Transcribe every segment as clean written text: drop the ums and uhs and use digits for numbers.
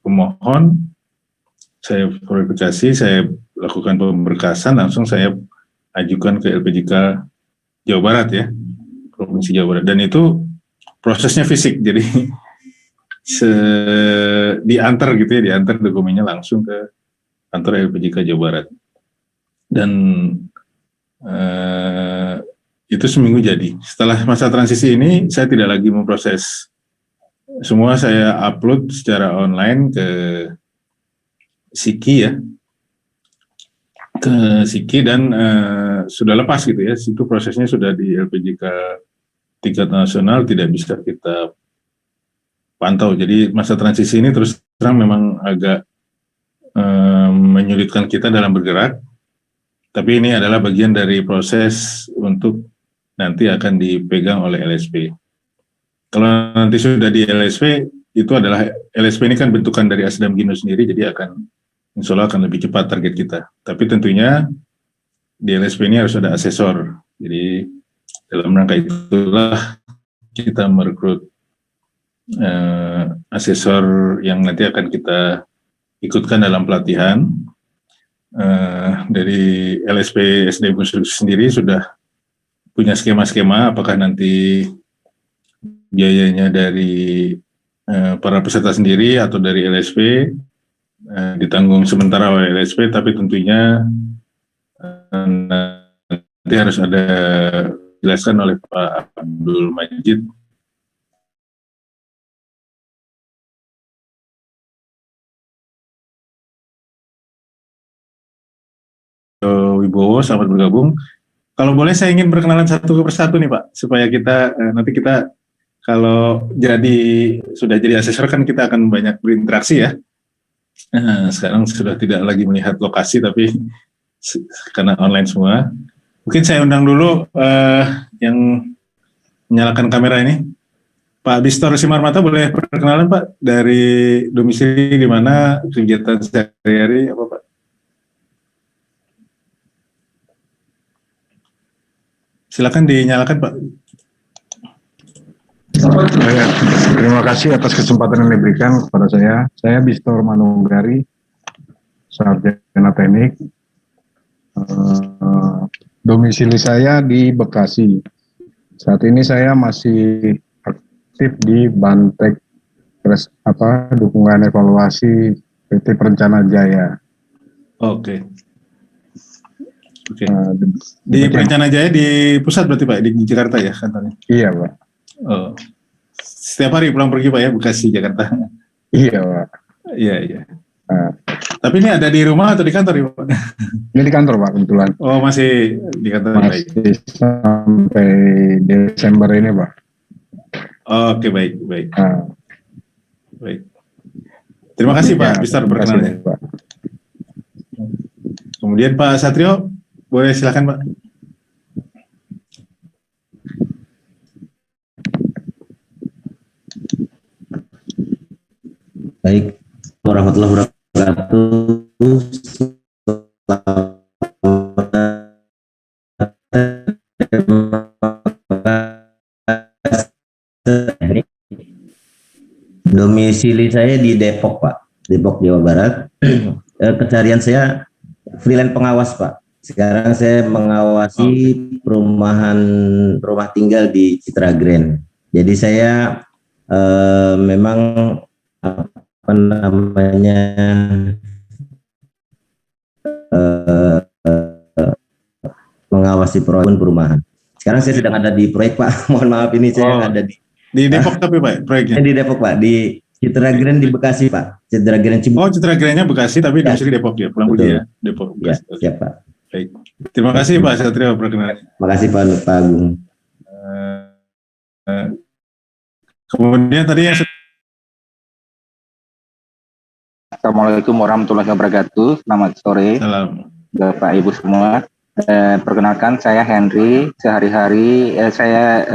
pemohon, saya verifikasi, saya lakukan pemberkasan, langsung saya ajukan ke LPJK Jawa Barat ya, Provinsi Jawa Barat. Dan itu prosesnya fisik, jadi diantar gitu ya, diantar dokumennya langsung ke kantor LPJK Jawa Barat. Dan itu seminggu jadi. Setelah masa transisi ini, saya tidak lagi memproses. Semua saya upload secara online ke Siki ya, ke Siki, dan sudah lepas gitu ya. Situ prosesnya sudah di LPJK tingkat nasional, tidak bisa kita pantau. Jadi masa transisi ini terus terang memang agak menyulitkan kita dalam bergerak. Tapi ini adalah bagian dari proses untuk nanti akan dipegang oleh LSP. Kalau nanti sudah di LSP, itu adalah LSP ini kan bentukan dari Asdam Gino sendiri, jadi insya Allah akan lebih cepat target kita. Tapi tentunya di LSP ini harus ada asesor. Jadi dalam rangka itulah kita merekrut asesor yang nanti akan kita ikutkan dalam pelatihan. Dari LSP SDM Konstruksi sendiri sudah punya skema-skema, apakah nanti biayanya dari para peserta sendiri atau dari LSP, ditanggung sementara oleh LSP, tapi tentunya nanti harus ada dijelaskan oleh Pak Abdul Majid Wibowo, selamat bergabung. Kalau boleh saya ingin berkenalan satu persatu nih Pak, supaya kita nanti kita kalau sudah jadi asesor kan kita akan banyak berinteraksi ya. Sekarang sudah tidak lagi melihat lokasi, tapi karena online semua. Mungkin saya undang dulu yang menyalakan kamera ini, Pak Bistor Simarmata, boleh perkenalan Pak, dari domisili di mana, kegiatan sehari-hari apa Pak? Silakan dinyalakan Pak. Terima kasih atas kesempatan yang diberikan kepada saya. Saya Bistor Manunggari, Sarjana Teknik. Domisili saya di Bekasi. Saat ini saya masih aktif di Bantek dukungan evaluasi PT Perencana Jaya. Oke. Di Perencana Jaya di pusat berarti Pak, di Jakarta ya kantornya? Iya Pak. Oh. Setiap hari pulang pergi Pak ya, Bekasi, Jakarta? Iya Pak. Iya. Tapi ini ada di rumah atau di kantor ya Pak? Ini di kantor Pak kebetulan. Oh masih di kantor? Masih sampai Desember ini Pak. Oke, baik. Baik. Terima kasih Pak Bistor perkenalnya. Kemudian Pak Satrio, boleh silakan Pak. Baik, warahmatullahi wabarakatuh. Domisili saya di Depok Pak, Depok Jawa Barat. Keseharian saya freelance pengawas Pak. Sekarang saya mengawasi perumahan rumah tinggal di Citra Grand. Jadi saya memang mengawasi proyek perumahan. Sekarang saya sedang ada di proyek Pak. Mohon maaf ini saya ada di Depok tapi Pak proyeknya. Di Depok Pak, di Citra Grand di Bekasi Pak. Citra Grand Cibubur. Oh, Citra Grand-nya Bekasi tapi domisili Depok ya. Pulang pergi ya Depok. Ya, siap Pak. Baik. Terima kasih Pak Satrio perkenalnya. Terima kasih Pak Agung. Kemudian tadi yang Assalamualaikum warahmatullahi wabarakatuh. Selamat sore, Bapak Ibu semua. Perkenalkan saya Henry. Sehari-hari saya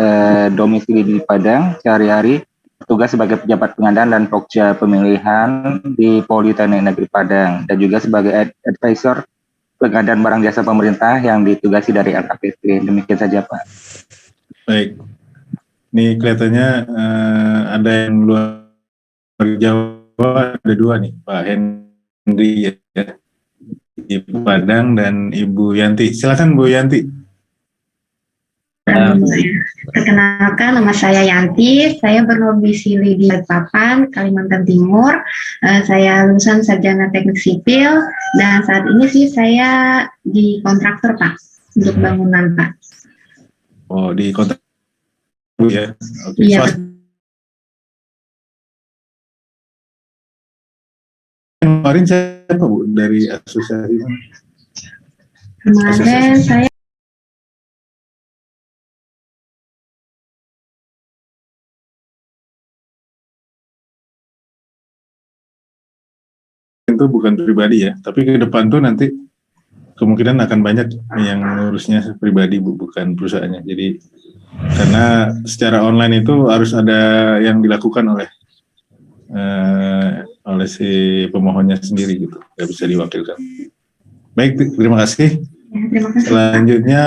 domisili di Padang. Sehari-hari bertugas sebagai pejabat pengadaan dan pokja pemilihan di Politeknik Negeri Padang dan juga sebagai advisor pengadaan barang jasa pemerintah yang ditugasi dari LKPP. Demikian saja Pak. Baik. Ini kelihatannya ada yang luar Jawa ada dua nih, Pak Henry ya, di Padang dan Ibu Yanti. Silakan Bu Yanti. Perkenalkan, nama saya Yanti. Saya berdomisili di Balikpapan, Kalimantan Timur. Saya lulusan sarjana teknik sipil dan saat ini sih saya di kontraktor Pak untuk bangunan Pak. Oh, di kontraktor ya. Oke. Iya. Kemarin siapa Bu dari asosiasi? Kemarin saya itu bukan pribadi ya, tapi ke depan tuh nanti kemungkinan akan banyak yang ngurusnya pribadi Bu, bukan perusahaannya. Jadi karena secara online itu harus ada yang dilakukan oleh si pemohonnya sendiri gitu, nggak bisa diwakilkan. Baik, terima kasih. terima kasih. Selanjutnya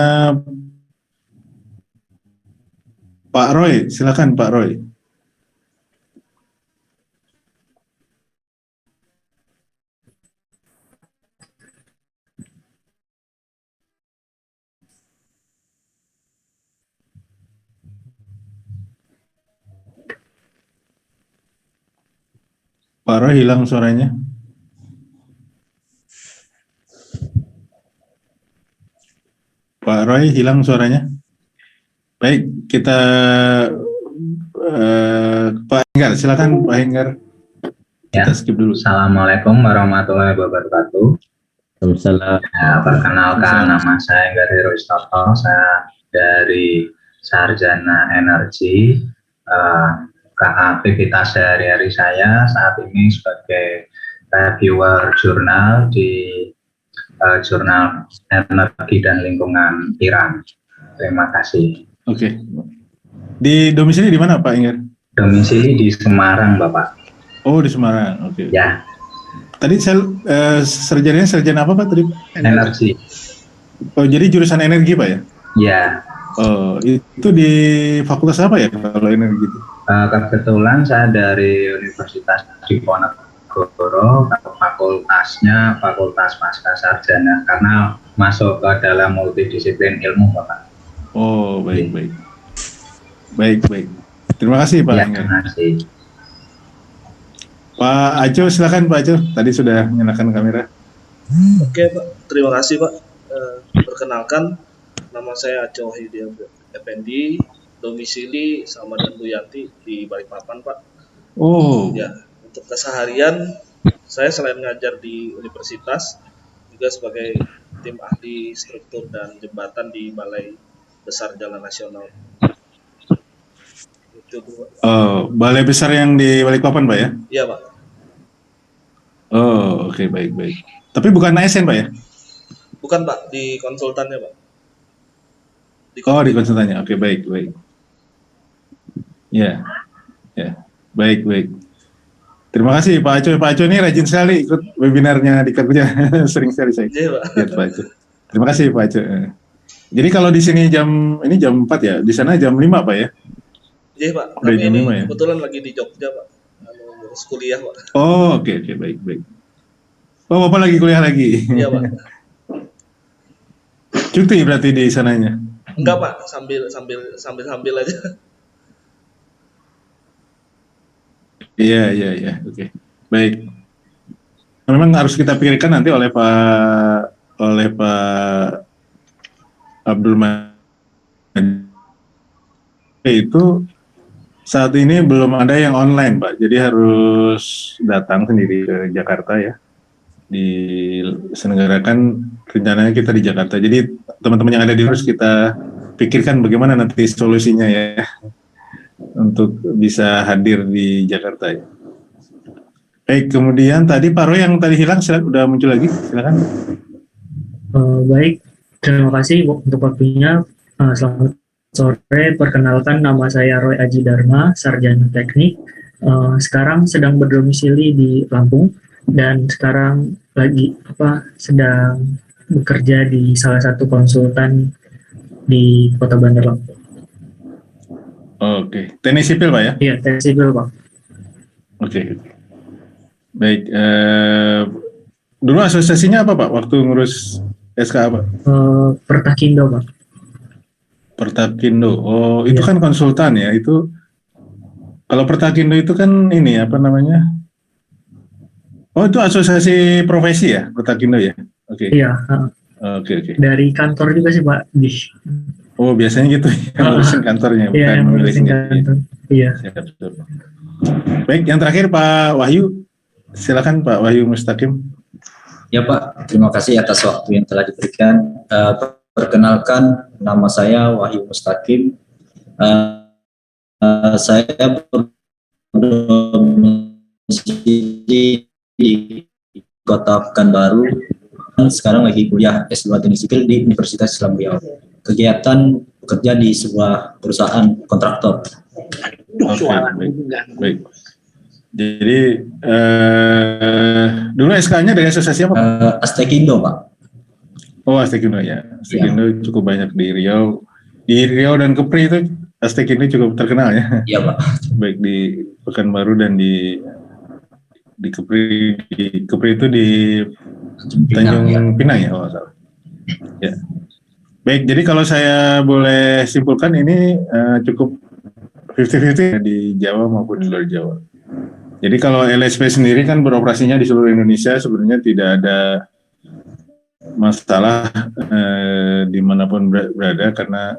Pak Roy, silakan Pak Roy. Pak Roy hilang suaranya. Pak Roy hilang suaranya. Baik, kita Pak Enggar, silakan Pak Enggar. Ya. Kita skip dulu. Assalamualaikum warahmatullahi wabarakatuh. Waalaikumsalam. Ya, perkenalkan nama saya Enggar Heroistoto. Saya dari Sarjana Energi. Aktivitas sehari-hari saya saat ini sebagai reviewer jurnal di Jurnal Energi dan Lingkungan Iran. Terima kasih. Oke. Di domisili di mana Pak Enggar? Domisili di Semarang, Bapak. Oh, di Semarang. Oke. Ya. Tadi sarjana apa Pak tadi? Energi. Oh, jadi jurusan energi Pak ya? Ya. Oh, itu di fakultas apa ya kalau energi itu? Kebetulan saya dari Universitas Diponegoro, fakultasnya Fakultas Pasca Sarjana, karena masuk ke dalam multidisiplin ilmu, Bapak. Oh, baik. Terima kasih Pak. Ya, terima kasih. Pak Aco, silakan Pak Aco. Tadi sudah menyalakan kamera. Oke Pak, terima kasih Pak. Perkenalkan, nama saya Aco Hidia Effendi, domisili sama dengan Bu Yanti di Balikpapan Pak. Oh. Ya, untuk keseharian saya selain ngajar di universitas juga sebagai tim ahli struktur dan jembatan di Balai Besar Jalan Nasional. Itu Pak. Oh, Balai Besar yang di Balikpapan Pak ya? Iya Pak. Oh, oke, baik. Tapi bukan ASN Pak ya? Bukan Pak, di konsultannya Pak. Di konsultannya. Oke, baik. Ya, baik. Terima kasih Pak Aco. Pak Aco ini rajin sekali ikut webinarnya di Kerja. Sering sekali saya lihat Pak Aco. Terima kasih Pak Aco. Jadi kalau di sini jam 4 ya, di sana jam 5 Pak ya? Iya Pak, Udah kami jam ini 5 ya? kebetulan lagi di Jogja Pak, ngurus kuliah Pak. Oh, oke, baik. Oh, Bapak lagi kuliah lagi? Iya Pak. Cuti berarti di sananya? Enggak Pak, sambil aja. Iya, oke. Baik. Memang harus kita pikirkan nanti oleh Pak Abdul Majid itu saat ini belum ada yang online Pak, jadi harus datang sendiri ke Jakarta ya. Diselenggarakan rencananya kita di Jakarta. Jadi teman-teman yang ada di harus kita pikirkan bagaimana nanti solusinya ya untuk bisa hadir di Jakarta ya. Baik, kemudian tadi Pak Roy yang tadi hilang udah muncul lagi, silakan. Baik, terima kasih untuk waktunya. Selamat sore, perkenalkan nama saya Roy Aji Dharma, sarjana teknik. Sekarang sedang berdomisili di Lampung dan sekarang sedang bekerja di salah satu konsultan di Kota Bandar Lampung. Oke, teknik sipil Pak ya? Iya, teknik sipil Pak. Oke. Baik. Dulu asosiasinya apa Pak? Waktu ngurus SK apa? Pertakindo Pak. Pertakindo. Oh, itu kan konsultan ya. Itu kalau Pertakindo itu kan ini apa namanya? Oh, itu asosiasi profesi ya, Pertakindo ya? Oke. Iya. Oke. Dari kantor juga sih Pak. Oh, biasanya gitu ya, ngurusin kantornya, bukan memilih sendiri. Iya. Baik, yang terakhir Pak Wahyu. Silakan Pak Wahyu Mustaqim. Ya Pak, terima kasih atas waktu yang telah diberikan. Perkenalkan, nama saya Wahyu Mustaqim. Saya berdomisili di Kota Pekanbaru. Sekarang lagi kuliah S2 Teknik Sipil di Universitas Islam Riau. Kegiatan bekerja di sebuah perusahaan kontraktor. Baik. Jadi dulu SK-nya dari asosiasi apa? Astekindo Pak. Oh, Astekindo ya. Astekindo cukup banyak di Riau. Di Riau dan Kepri itu Astekindo cukup terkenal ya. Iya Pak. Baik di Pekanbaru dan di Kepri. Di Kepri itu di Tanjung Pinang ya kalau salah. Ya. Baik, jadi kalau saya boleh simpulkan ini cukup 50-50 di Jawa maupun di luar Jawa. Jadi kalau LSP sendiri kan beroperasinya di seluruh Indonesia, sebenarnya tidak ada masalah dimanapun berada karena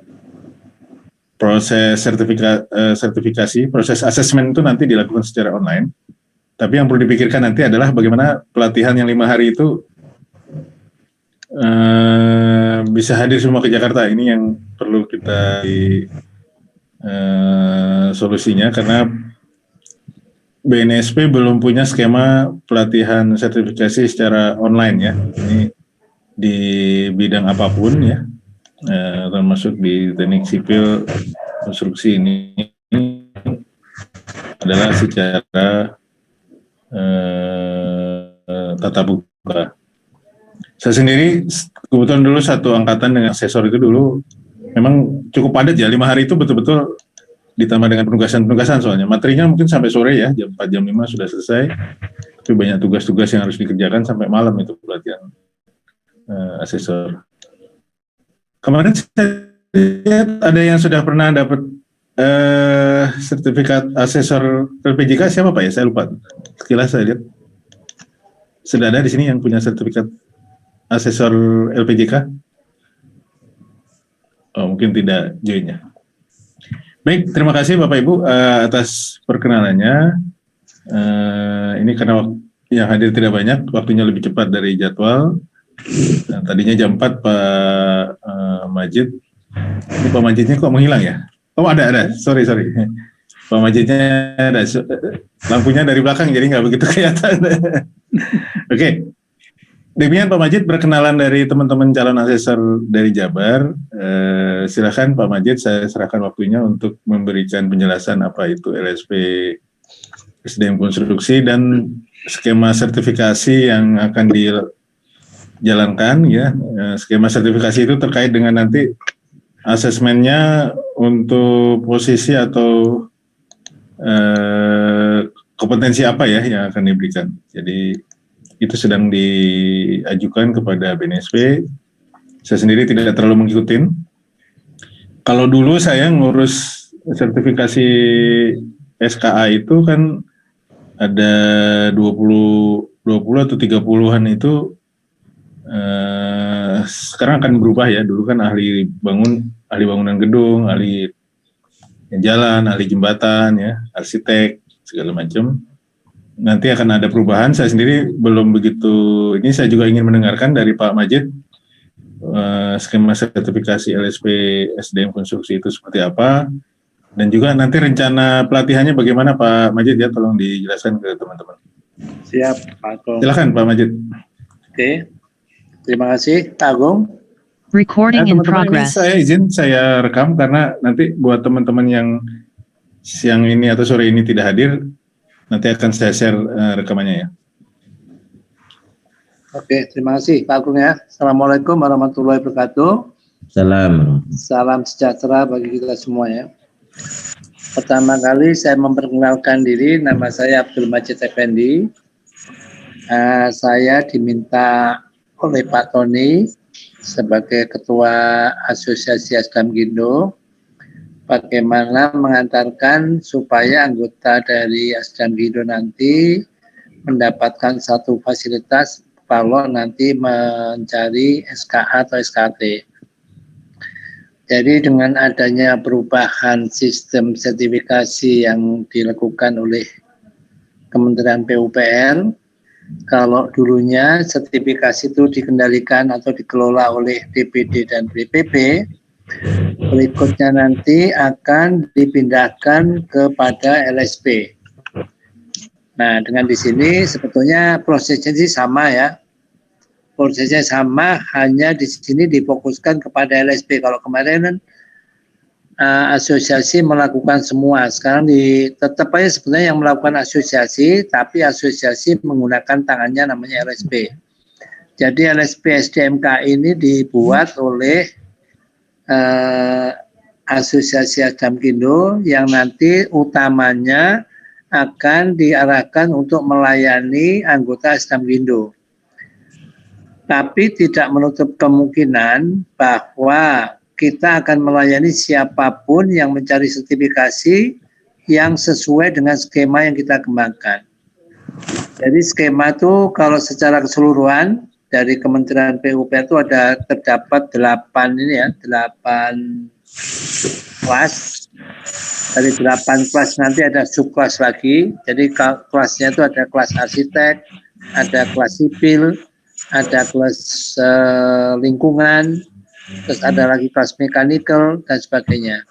proses sertifikasi, proses asesmen itu nanti dilakukan secara online. Tapi yang perlu dipikirkan nanti adalah bagaimana pelatihan yang 5 hari itu bisa hadir semua ke Jakarta. Ini yang perlu kita solusinya karena BNSP belum punya skema pelatihan sertifikasi secara online ya. Ini di bidang apapun ya, termasuk di teknik sipil konstruksi ini adalah secara tatap muka. Saya sendiri kebetulan dulu satu angkatan dengan asesor itu dulu memang cukup padat ya, 5 hari itu betul-betul ditambah dengan penugasan soalnya. Materinya mungkin sampai sore ya, jam 4, jam 5 sudah selesai, tapi banyak tugas-tugas yang harus dikerjakan sampai malam itu pelatihan asesor. Kemarin saya lihat ada yang sudah pernah dapat sertifikat asesor LPJK, siapa Pak ya? Saya lupa. Sekilas saya lihat sudah ada di sini yang punya sertifikat asesor LPJK. Oh, mungkin tidak joinnya. Baik, terima kasih Bapak Ibu atas perkenalannya. Ini karena yang hadir tidak banyak, waktunya lebih cepat dari jadwal. Nah, tadinya jam 4 Pak Majid. Ini Pak Majidnya kok menghilang ya? Oh ada. Sorry. Pak Majidnya ada. Lampunya dari belakang jadi nggak begitu kelihatan. Oke. Demikian Pak Majid, perkenalan dari teman-teman calon asesor dari Jabar. Silakan Pak Majid, saya serahkan waktunya untuk memberikan penjelasan apa itu LSP SDM Konstruksi dan skema sertifikasi yang akan dijalankan ya. Skema sertifikasi itu terkait dengan nanti asesmennya untuk posisi atau kompetensi apa ya yang akan diberikan. Jadi itu sedang diajukan kepada BNSP. Saya sendiri tidak terlalu mengikutin. Kalau dulu saya ngurus sertifikasi SKA itu kan ada 20 atau 30-an itu sekarang akan berubah ya. Dulu kan ahli bangunan gedung, ahli jalan, ahli jembatan ya, arsitek segala macam. Nanti akan ada perubahan. Saya sendiri belum begitu. Ini saya juga ingin mendengarkan dari Pak Majid skema sertifikasi LSP SDM Konstruksi itu seperti apa, dan juga nanti rencana pelatihannya bagaimana Pak Majid ya, tolong dijelaskan ke teman-teman. Siap Pak Agung. Silakan Pak Majid. Oke, terima kasih Pak Agung. Recording in progress. Saya izin saya rekam karena nanti buat teman-teman yang siang ini atau sore ini tidak hadir, nanti akan saya share rekamannya ya. Oke, terima kasih Pak Agung ya. Assalamualaikum warahmatullahi wabarakatuh. Salam sejahtera bagi kita semua ya. Pertama kali saya memperkenalkan diri, nama saya Abdul Majid Effendi. Saya diminta oleh Pak Tony sebagai Ketua Asosiasi Asdamgindo bagaimana mengantarkan supaya anggota dari Asdamgindo nanti mendapatkan satu fasilitas kalau nanti mencari SKA atau SKT. Jadi dengan adanya perubahan sistem sertifikasi yang dilakukan oleh Kementerian PUPR, kalau dulunya sertifikasi itu dikendalikan atau dikelola oleh DPD dan BPP, berikutnya nanti akan dipindahkan kepada LSP. Nah, dengan di sini sebetulnya prosesnya sih sama ya. Prosesnya sama, hanya di sini difokuskan kepada LSP. Kalau kemarin kan asosiasi melakukan semua, sekarang tetap aja sebenarnya yang melakukan asosiasi, tapi asosiasi menggunakan tangannya namanya LSP. Jadi LSP SDMK ini dibuat oleh Asosiasi Asdamgindo yang nanti utamanya akan diarahkan untuk melayani anggota Asdamgindo. Tapi tidak menutup kemungkinan bahwa kita akan melayani siapapun yang mencari sertifikasi yang sesuai dengan skema yang kita kembangkan. Jadi skema itu kalau secara keseluruhan dari Kementerian PUPR itu terdapat 8 kelas. Dari 8 kelas nanti ada subkelas lagi. Jadi kelasnya itu ada kelas arsitek, ada kelas sipil, ada kelas lingkungan, terus ada lagi kelas mechanical dan sebagainya.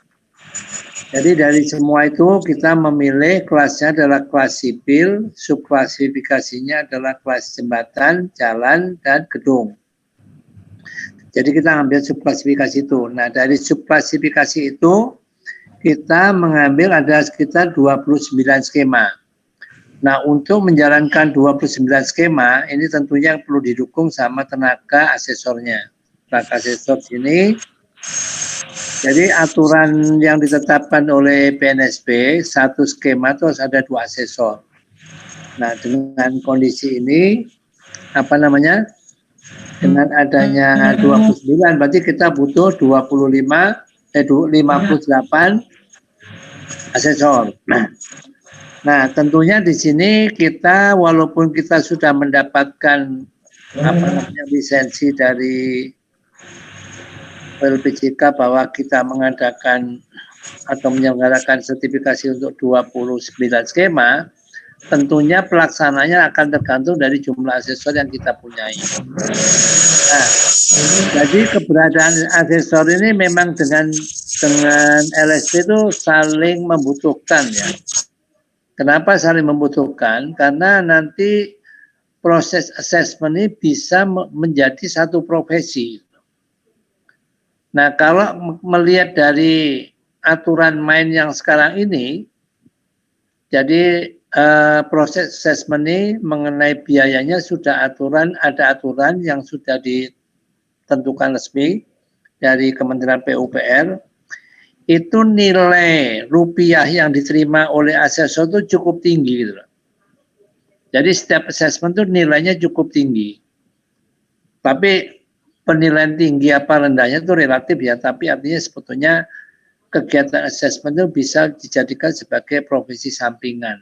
Jadi dari semua itu kita memilih kelasnya adalah kelas sipil, subklasifikasinya adalah kelas jembatan, jalan, dan gedung. Jadi kita ambil subklasifikasi itu. Nah dari subklasifikasi itu kita mengambil ada sekitar 29 skema. Nah untuk menjalankan 29 skema ini tentunya perlu didukung sama tenaga asesornya. Tenaga asesor sini, jadi aturan yang ditetapkan oleh PNSP, satu skema itu harus ada 2 asesor. Nah dengan kondisi ini, dengan adanya 29, berarti kita butuh 58 asesor. Nah tentunya di sini kita walaupun kita sudah mendapatkan lisensi dari LPJK bahwa kita mengadakan atau menyelenggarakan sertifikasi untuk 29 skema, tentunya pelaksananya akan tergantung dari jumlah asesor yang kita punyai. Nah, jadi keberadaan asesor ini memang dengan LSP itu saling membutuhkan ya. Kenapa saling membutuhkan? Karena nanti proses assessment ini bisa menjadi satu profesi. Nah, kalau melihat dari aturan main yang sekarang ini, jadi proses assessment ini mengenai biayanya sudah ada aturan yang sudah ditentukan resmi dari Kementerian PUPR. Itu nilai rupiah yang diterima oleh asesor itu cukup tinggi gitu. Jadi setiap assessment itu nilainya cukup tinggi. Tapi penilaian tinggi apa rendahnya itu relatif ya, tapi artinya sebetulnya kegiatan assessment itu bisa dijadikan sebagai profesi sampingan.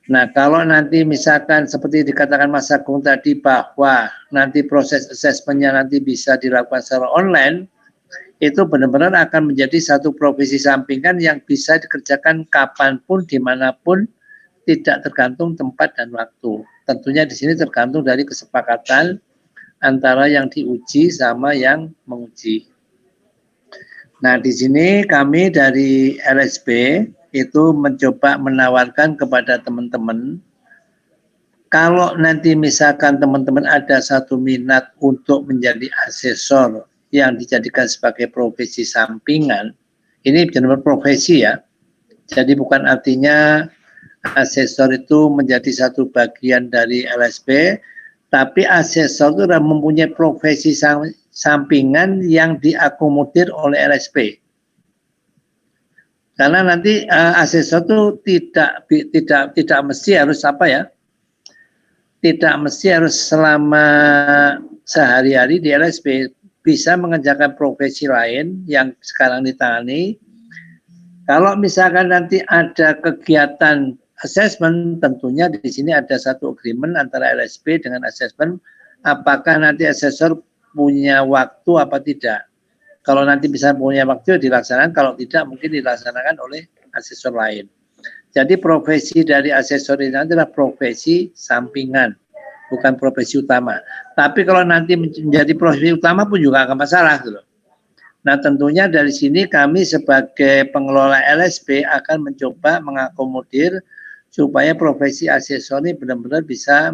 Nah kalau nanti misalkan seperti dikatakan Mas Agung tadi bahwa nanti proses assessmentnya nanti bisa dilakukan secara online, itu benar-benar akan menjadi satu profesi sampingan yang bisa dikerjakan kapanpun, dimanapun, tidak tergantung tempat dan waktu. Tentunya di sini tergantung dari kesepakatan antara yang diuji sama yang menguji. Nah, di sini kami dari LSP itu mencoba menawarkan kepada teman-teman, kalau nanti misalkan teman-teman ada satu minat untuk menjadi asesor yang dijadikan sebagai profesi sampingan, ini benar-benar profesi ya. Jadi bukan artinya asesor itu menjadi satu bagian dari LSP, tapi asesor itu sudah mempunyai profesi sampingan yang diakomodir oleh LSP. Karena nanti asesor itu tidak mesti harus tidak mesti harus selama sehari-hari di LSP, bisa mengerjakan profesi lain yang sekarang ditangani. Kalau misalkan nanti ada kegiatan assessment, tentunya di sini ada satu agreement antara LSP dengan assessment, apakah nanti asesor punya waktu apa tidak. Kalau nanti bisa punya waktu dilaksanakan, kalau tidak mungkin dilaksanakan oleh asesor lain. Jadi profesi dari asesor ini adalah profesi sampingan, bukan profesi utama. Tapi kalau nanti menjadi profesi utama pun juga akan masalah gitu. Nah tentunya dari sini kami sebagai pengelola LSP akan mencoba mengakomodir supaya profesi asesor ini benar-benar bisa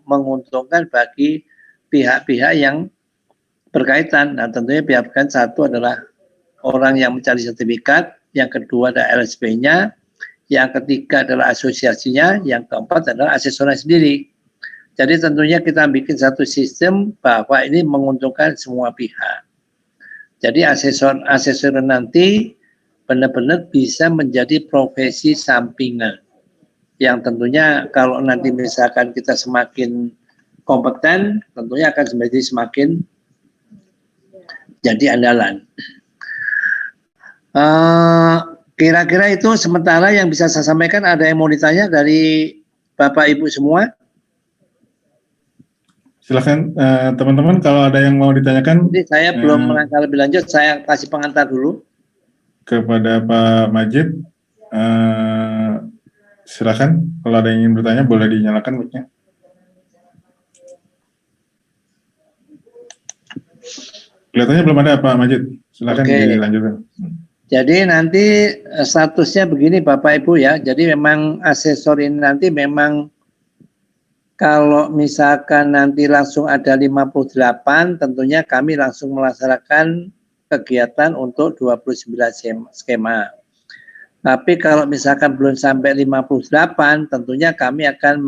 menguntungkan bagi pihak-pihak yang berkaitan. Nah tentunya pihak-pihak satu adalah orang yang mencari sertifikat, yang kedua adalah LSP-nya, yang ketiga adalah asosiasinya, yang keempat adalah asesornya sendiri. Jadi tentunya kita bikin satu sistem bahwa ini menguntungkan semua pihak. Jadi asesor nanti benar-benar bisa menjadi profesi sampingan. Yang tentunya kalau nanti misalkan kita semakin kompeten, tentunya akan menjadi semakin jadi andalan. Kira-kira itu sementara yang bisa saya sampaikan. Ada yang mau ditanya dari Bapak Ibu semua? Silakan teman-teman kalau ada yang mau ditanyakan. Jadi saya belum menangkap lebih lanjut, saya kasih pengantar dulu. Kepada Pak Majid, silakan kalau ada yang ingin bertanya boleh dinyalakan mic-nya. Kelihatannya belum ada Pak Majid, silakan dilanjutkan. Jadi nanti statusnya begini Bapak Ibu ya, jadi memang asesor ini nanti memang kalau misalkan nanti langsung ada 58, tentunya kami langsung melaksanakan kegiatan untuk 29 skema. Tapi kalau misalkan belum sampai 58, tentunya kami akan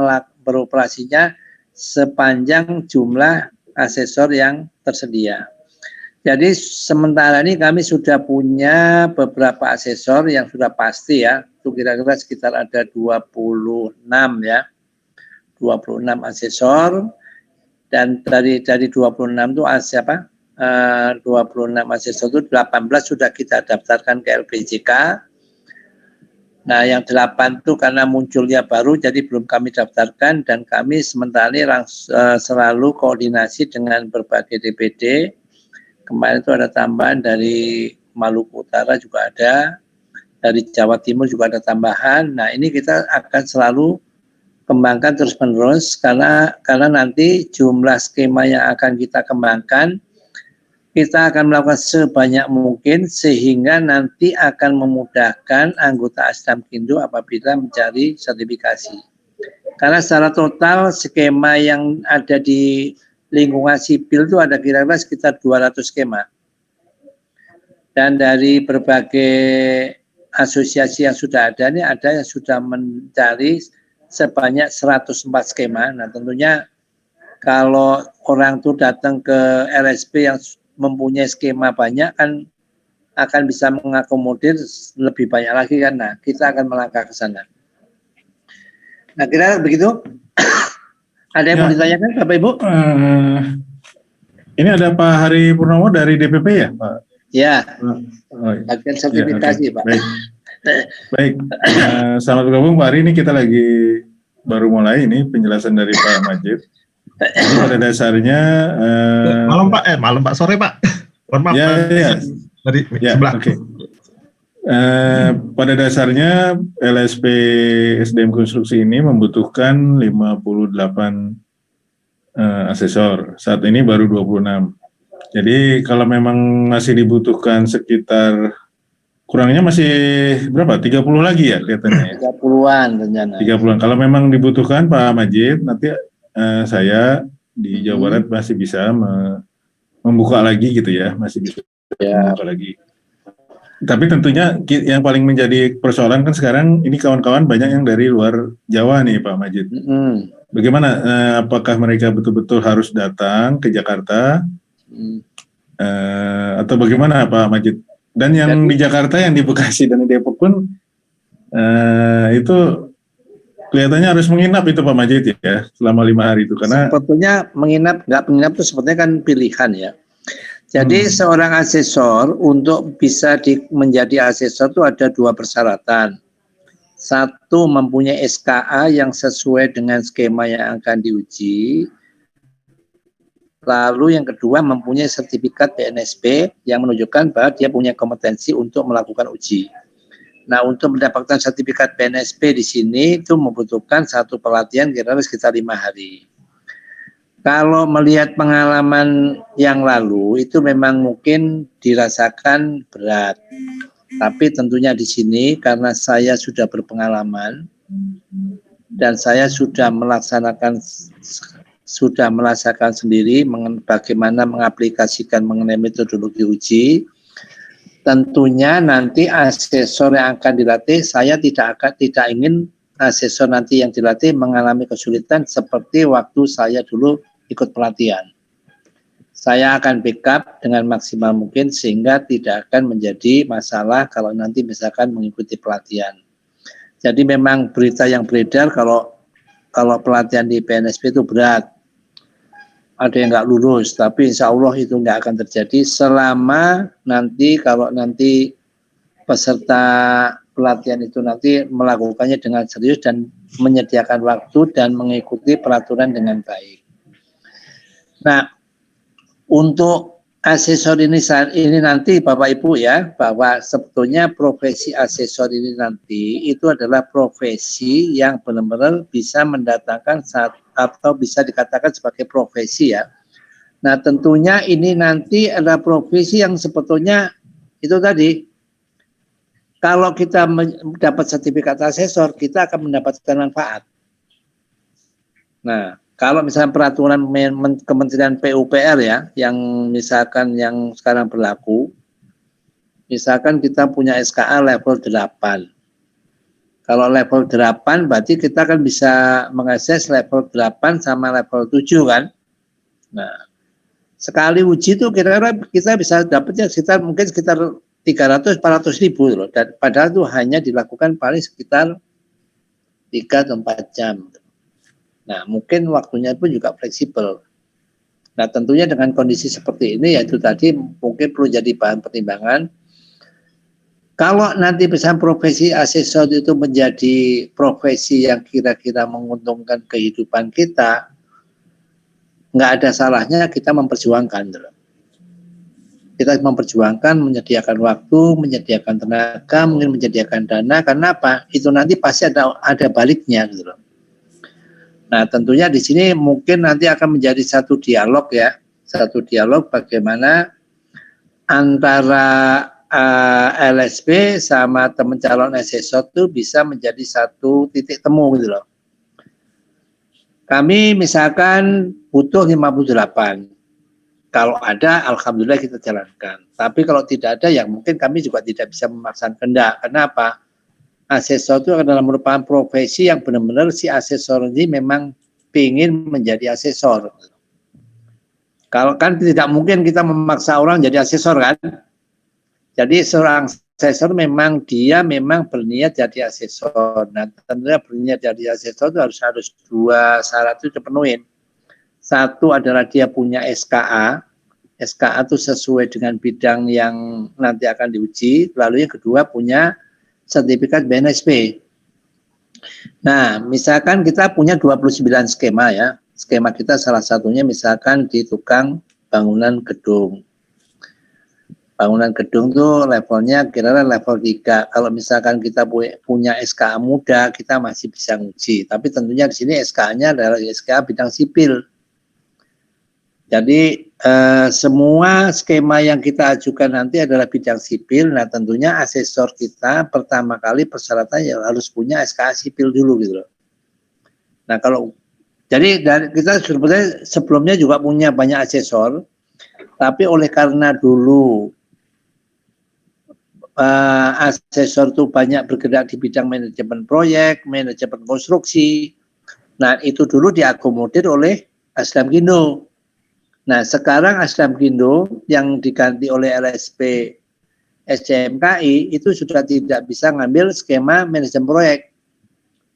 beroperasinya sepanjang jumlah asesor yang tersedia. Jadi sementara ini kami sudah punya beberapa asesor yang sudah pasti ya, itu kira-kira sekitar ada 26 ya. 26 asesor, dan dari 26 itu 26 asesor itu 18 sudah kita daftarkan ke LPJK. Nah yang 8 itu karena munculnya baru jadi belum kami daftarkan, dan kami sementara ini selalu koordinasi dengan berbagai DPD. Kemarin itu ada tambahan dari Maluku Utara juga ada, dari Jawa Timur juga ada tambahan. Nah ini kita akan selalu kembangkan terus-menerus karena nanti jumlah skema yang akan kita kembangkan kita akan melakukan sebanyak mungkin sehingga nanti akan memudahkan anggota Asdamkindo apabila mencari sertifikasi. Karena secara total skema yang ada di lingkungan sipil itu ada kira-kira sekitar 200 skema. Dan dari berbagai asosiasi yang sudah ada ini ada yang sudah mencari sebanyak 104 skema. Nah tentunya kalau orang itu datang ke LSP yang mempunyai skema banyak kan akan bisa mengakomodir lebih banyak lagi kan. Nah kita akan melangkah ke sana. Nah kira begitu. Ada yang mau ditanyakan Bapak Ibu? Ini ada Pak Hari Purnomo dari DPP ya Pak? Ya, bagian sertifikasi ya, okay. Pak. Baik, selamat bergabung Pak Hari. Ini kita lagi baru mulai ini penjelasan dari Pak Majid. Jadi pada dasarnya malam Pak, sore Pak. Mohon maaf. Dari sebelah. Okay. Pada dasarnya LSP SDM Konstruksi ini membutuhkan 58 asesor. Saat ini baru 26. Jadi kalau memang masih dibutuhkan sekitar kurangnya masih berapa? 30 lagi ya kelihatannya. 30-an rencana. 30-an. Kalau memang dibutuhkan Pak Majid, nanti saya di Jawa Barat masih bisa membuka lagi gitu ya, masih bisa membuka lagi. Tapi tentunya yang paling menjadi persoalan kan sekarang ini kawan-kawan banyak yang dari luar Jawa nih Pak Majid. Bagaimana? Apakah mereka betul-betul harus datang ke Jakarta? Atau bagaimana Pak Majid? Dan yang di Jakarta, yang di Bekasi dan di Depok pun itu kelihatannya harus menginap itu Pak Majid ya selama 5 hari itu karena sebetulnya nggak menginap itu sebetulnya kan pilihan ya. Jadi seorang asesor untuk bisa menjadi asesor itu ada 2 persyaratan. Satu, mempunyai SKA yang sesuai dengan skema yang akan diuji. Lalu yang kedua, mempunyai sertifikat PNSP yang menunjukkan bahwa dia punya kompetensi untuk melakukan uji. Nah, untuk mendapatkan sertifikat PNSP di sini itu membutuhkan satu pelatihan kira-kira sekitar 5 hari. Kalau melihat pengalaman yang lalu itu memang mungkin dirasakan berat. Tapi tentunya di sini karena saya sudah berpengalaman dan saya sudah merasakan sendiri bagaimana mengaplikasikan mengenai metodologi uji. Tentunya nanti asesor yang akan dilatih, saya tidak ingin asesor nanti yang dilatih mengalami kesulitan seperti waktu saya dulu ikut pelatihan. Saya akan backup dengan maksimal mungkin sehingga tidak akan menjadi masalah kalau nanti misalkan mengikuti pelatihan. Jadi memang berita yang beredar kalau pelatihan di PNSP itu berat. Ada yang nggak lulus, tapi insya Allah itu nggak akan terjadi selama kalau nanti peserta pelatihan itu nanti melakukannya dengan serius dan menyediakan waktu dan mengikuti peraturan dengan baik. Nah, untuk asesor ini nanti Bapak Ibu ya, bahwa sebetulnya profesi asesor ini nanti itu adalah profesi yang benar-benar bisa mendatangkan atau bisa dikatakan sebagai profesi ya. Nah, tentunya ini nanti adalah profesi yang sebetulnya itu tadi, kalau kita mendapat sertifikat asesor, kita akan mendapatkan manfaat. Nah, kalau misalnya peraturan Kementerian PUPR ya, yang misalkan yang sekarang berlaku, misalkan kita punya SKA level 8. Kalau level 8 berarti kita kan bisa mengakses level 8 sama level 7 kan. Nah, sekali uji itu kira-kira kita bisa dapatnya sekitar 300-400 ribu loh. Dan padahal itu hanya dilakukan paling sekitar 3-4 jam. Nah, mungkin waktunya pun juga fleksibel. Nah, tentunya dengan kondisi seperti ini, yaitu tadi mungkin perlu jadi bahan pertimbangan. Kalau nanti misalnya profesi asesor itu menjadi profesi yang kira-kira menguntungkan kehidupan kita, nggak ada salahnya kita memperjuangkan. Kita memperjuangkan, menyediakan waktu, menyediakan tenaga, mungkin menyediakan dana. Karena apa? Itu nanti pasti ada baliknya gitu loh. Nah, tentunya di sini mungkin nanti akan menjadi satu dialog ya, bagaimana antara LSP sama teman calon asesor itu bisa menjadi satu titik temu gitu loh. Kami misalkan butuh 58. Kalau ada, alhamdulillah kita jalankan. Tapi kalau tidak ada, ya mungkin kami juga tidak bisa memaksakan kehendak. Kenapa? Asesor itu adalah merupakan profesi yang benar-benar si asesor ini memang ingin menjadi asesor. Kalau kan tidak mungkin kita memaksa orang jadi asesor kan. Jadi seorang asesor memang berniat jadi asesor. Nah, tentunya berniat jadi asesor itu harus 2 syarat itu dipenuhi. Satu adalah dia punya SKA. SKA itu sesuai dengan bidang yang nanti akan diuji. Lalu yang kedua punya sertifikat BNSP. Nah, misalkan kita punya 29 skema ya. Skema kita salah satunya misalkan di tukang bangunan gedung. Bangunan gedung tuh levelnya kira-kira level 3. Kalau misalkan kita punya SKA muda, kita masih bisa nguji. Tapi tentunya di sini SKA-nya adalah SKA bidang sipil. Jadi semua skema yang kita ajukan nanti adalah bidang sipil. Nah, tentunya asesor kita pertama kali persyaratannya harus punya SKA sipil dulu gitu loh. Nah, jadi kita sebelumnya juga punya banyak asesor, tapi oleh karena dulu asesor itu banyak bergerak di bidang manajemen proyek, manajemen konstruksi. Nah, itu dulu diakomodir oleh Asdamkindo. Nah, sekarang Asdamkindo yang diganti oleh LSP SCMKI itu sudah tidak bisa ngambil skema manajemen proyek.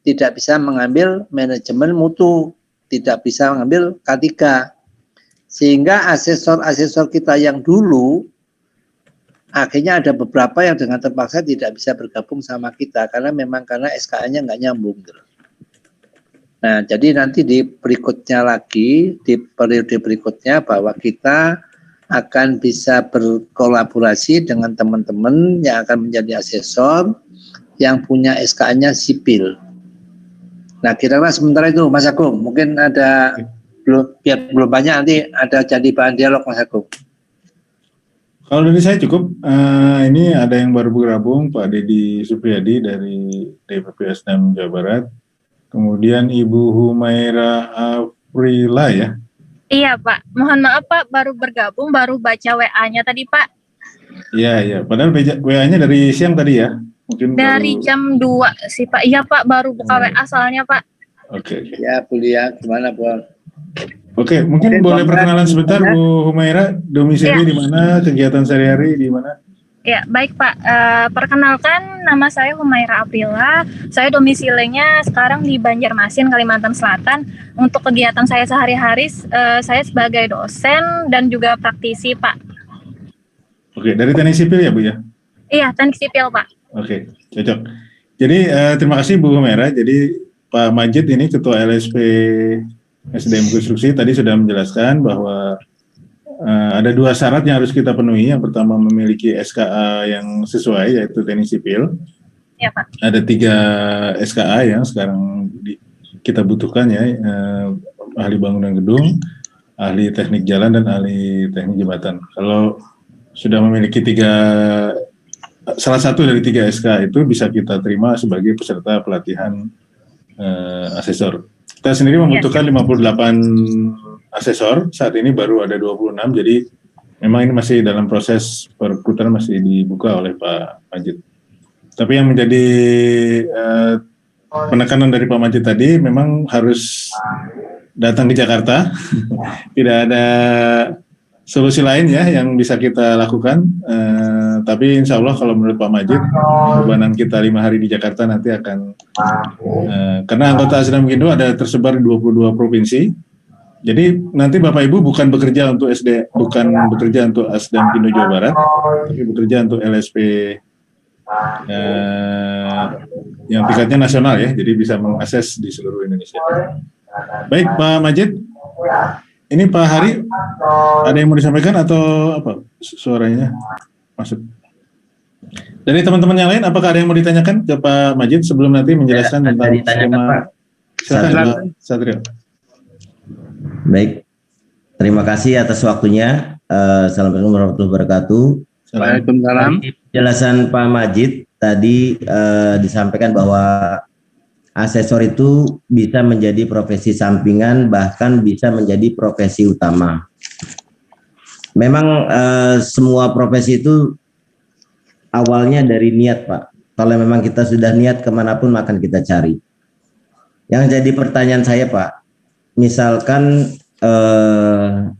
tidak bisa mengambil manajemen mutu, tidak bisa mengambil K3. Sehingga asesor-asesor kita yang dulu akhirnya ada beberapa yang dengan terpaksa tidak bisa bergabung sama kita karena SKA-nya nggak nyambung. Nah, jadi nanti di berikutnya lagi, di periode berikutnya bahwa kita akan bisa berkolaborasi dengan teman-teman yang akan menjadi asesor yang punya SKA-nya sipil. Nah, kira-kira sementara itu Mas Agung, mungkin ada belum banyak nanti ada jadi bahan dialog Mas Agung. Kalau dari saya cukup, ini ada yang baru bergabung, Pak Dedi Supriyadi dari DPP Asdam Jawa Barat, kemudian Ibu Humaira Aprila ya. Iya Pak, mohon maaf Pak, baru bergabung, baru baca WA-nya tadi Pak. Iya, padahal WA-nya dari siang tadi ya? Mungkin dari jam 2 sih Pak, iya Pak, baru buka WA soalnya Pak. Oke. Ya, Bu Lia, gimana Bu? Oke, mungkin boleh perkenalan sebentar Bu Humaira, domisili di mana, kegiatan sehari-hari di mana? Ya, baik Pak. Perkenalkan, nama saya Humaira Aprila. Saya domisilinya sekarang di Banjarmasin, Kalimantan Selatan. Untuk kegiatan saya sehari-hari, saya sebagai dosen dan juga praktisi Pak. Oke, dari teknik sipil ya Bu ya? Iya, teknik sipil Pak. Oke, cocok. Jadi terima kasih Bu Humaira. Jadi Pak Majid ini Ketua LSP SDM Konstruksi tadi sudah menjelaskan bahwa ada 2 syarat yang harus kita penuhi. Yang pertama memiliki SKA yang sesuai, yaitu teknik sipil. Ya Pak. Ada 3 SKA yang sekarang kita butuhkan ya, ahli bangunan gedung, ahli teknik jalan, dan ahli teknik jembatan. Kalau sudah memiliki salah satu dari 3 SKA itu bisa kita terima sebagai peserta pelatihan asesor. Kita sendiri membutuhkan 58 asesor, saat ini baru ada 26, jadi memang ini masih dalam proses perekrutan, masih dibuka oleh Pak Majid. Tapi yang menjadi penekanan dari Pak Majid tadi memang harus datang ke Jakarta, tidak ada solusi lain ya yang bisa kita lakukan, tapi insya Allah kalau menurut Pak Majid, bebanan kita 5 hari di Jakarta nanti akan, karena anggota Asdam Kindo ada tersebar di 22 provinsi, jadi nanti Bapak Ibu bukan bekerja untuk Asdam Kindo Jawa Barat, tapi bekerja untuk LSP yang tingkatnya nasional ya, jadi bisa mengakses di seluruh Indonesia. Baik Pak Majid, ini Pak Hari, ada yang mau disampaikan atau apa suaranya masuk? Dari teman-teman yang lain, apakah ada yang mau ditanyakan ke Pak Majid sebelum nanti menjelaskan tentang skema? Silakan Pak Satrio. Baik, terima kasih atas waktunya. Assalamualaikum warahmatullahi wabarakatuh. Waalaikumsalam. Penjelasan Pak Majid tadi disampaikan bahwa asesor itu bisa menjadi profesi sampingan, bahkan bisa menjadi profesi utama. Memang semua profesi itu awalnya dari niat Pak. Kalau memang kita sudah niat kemanapun akan kita cari. Yang jadi pertanyaan saya Pak, misalkan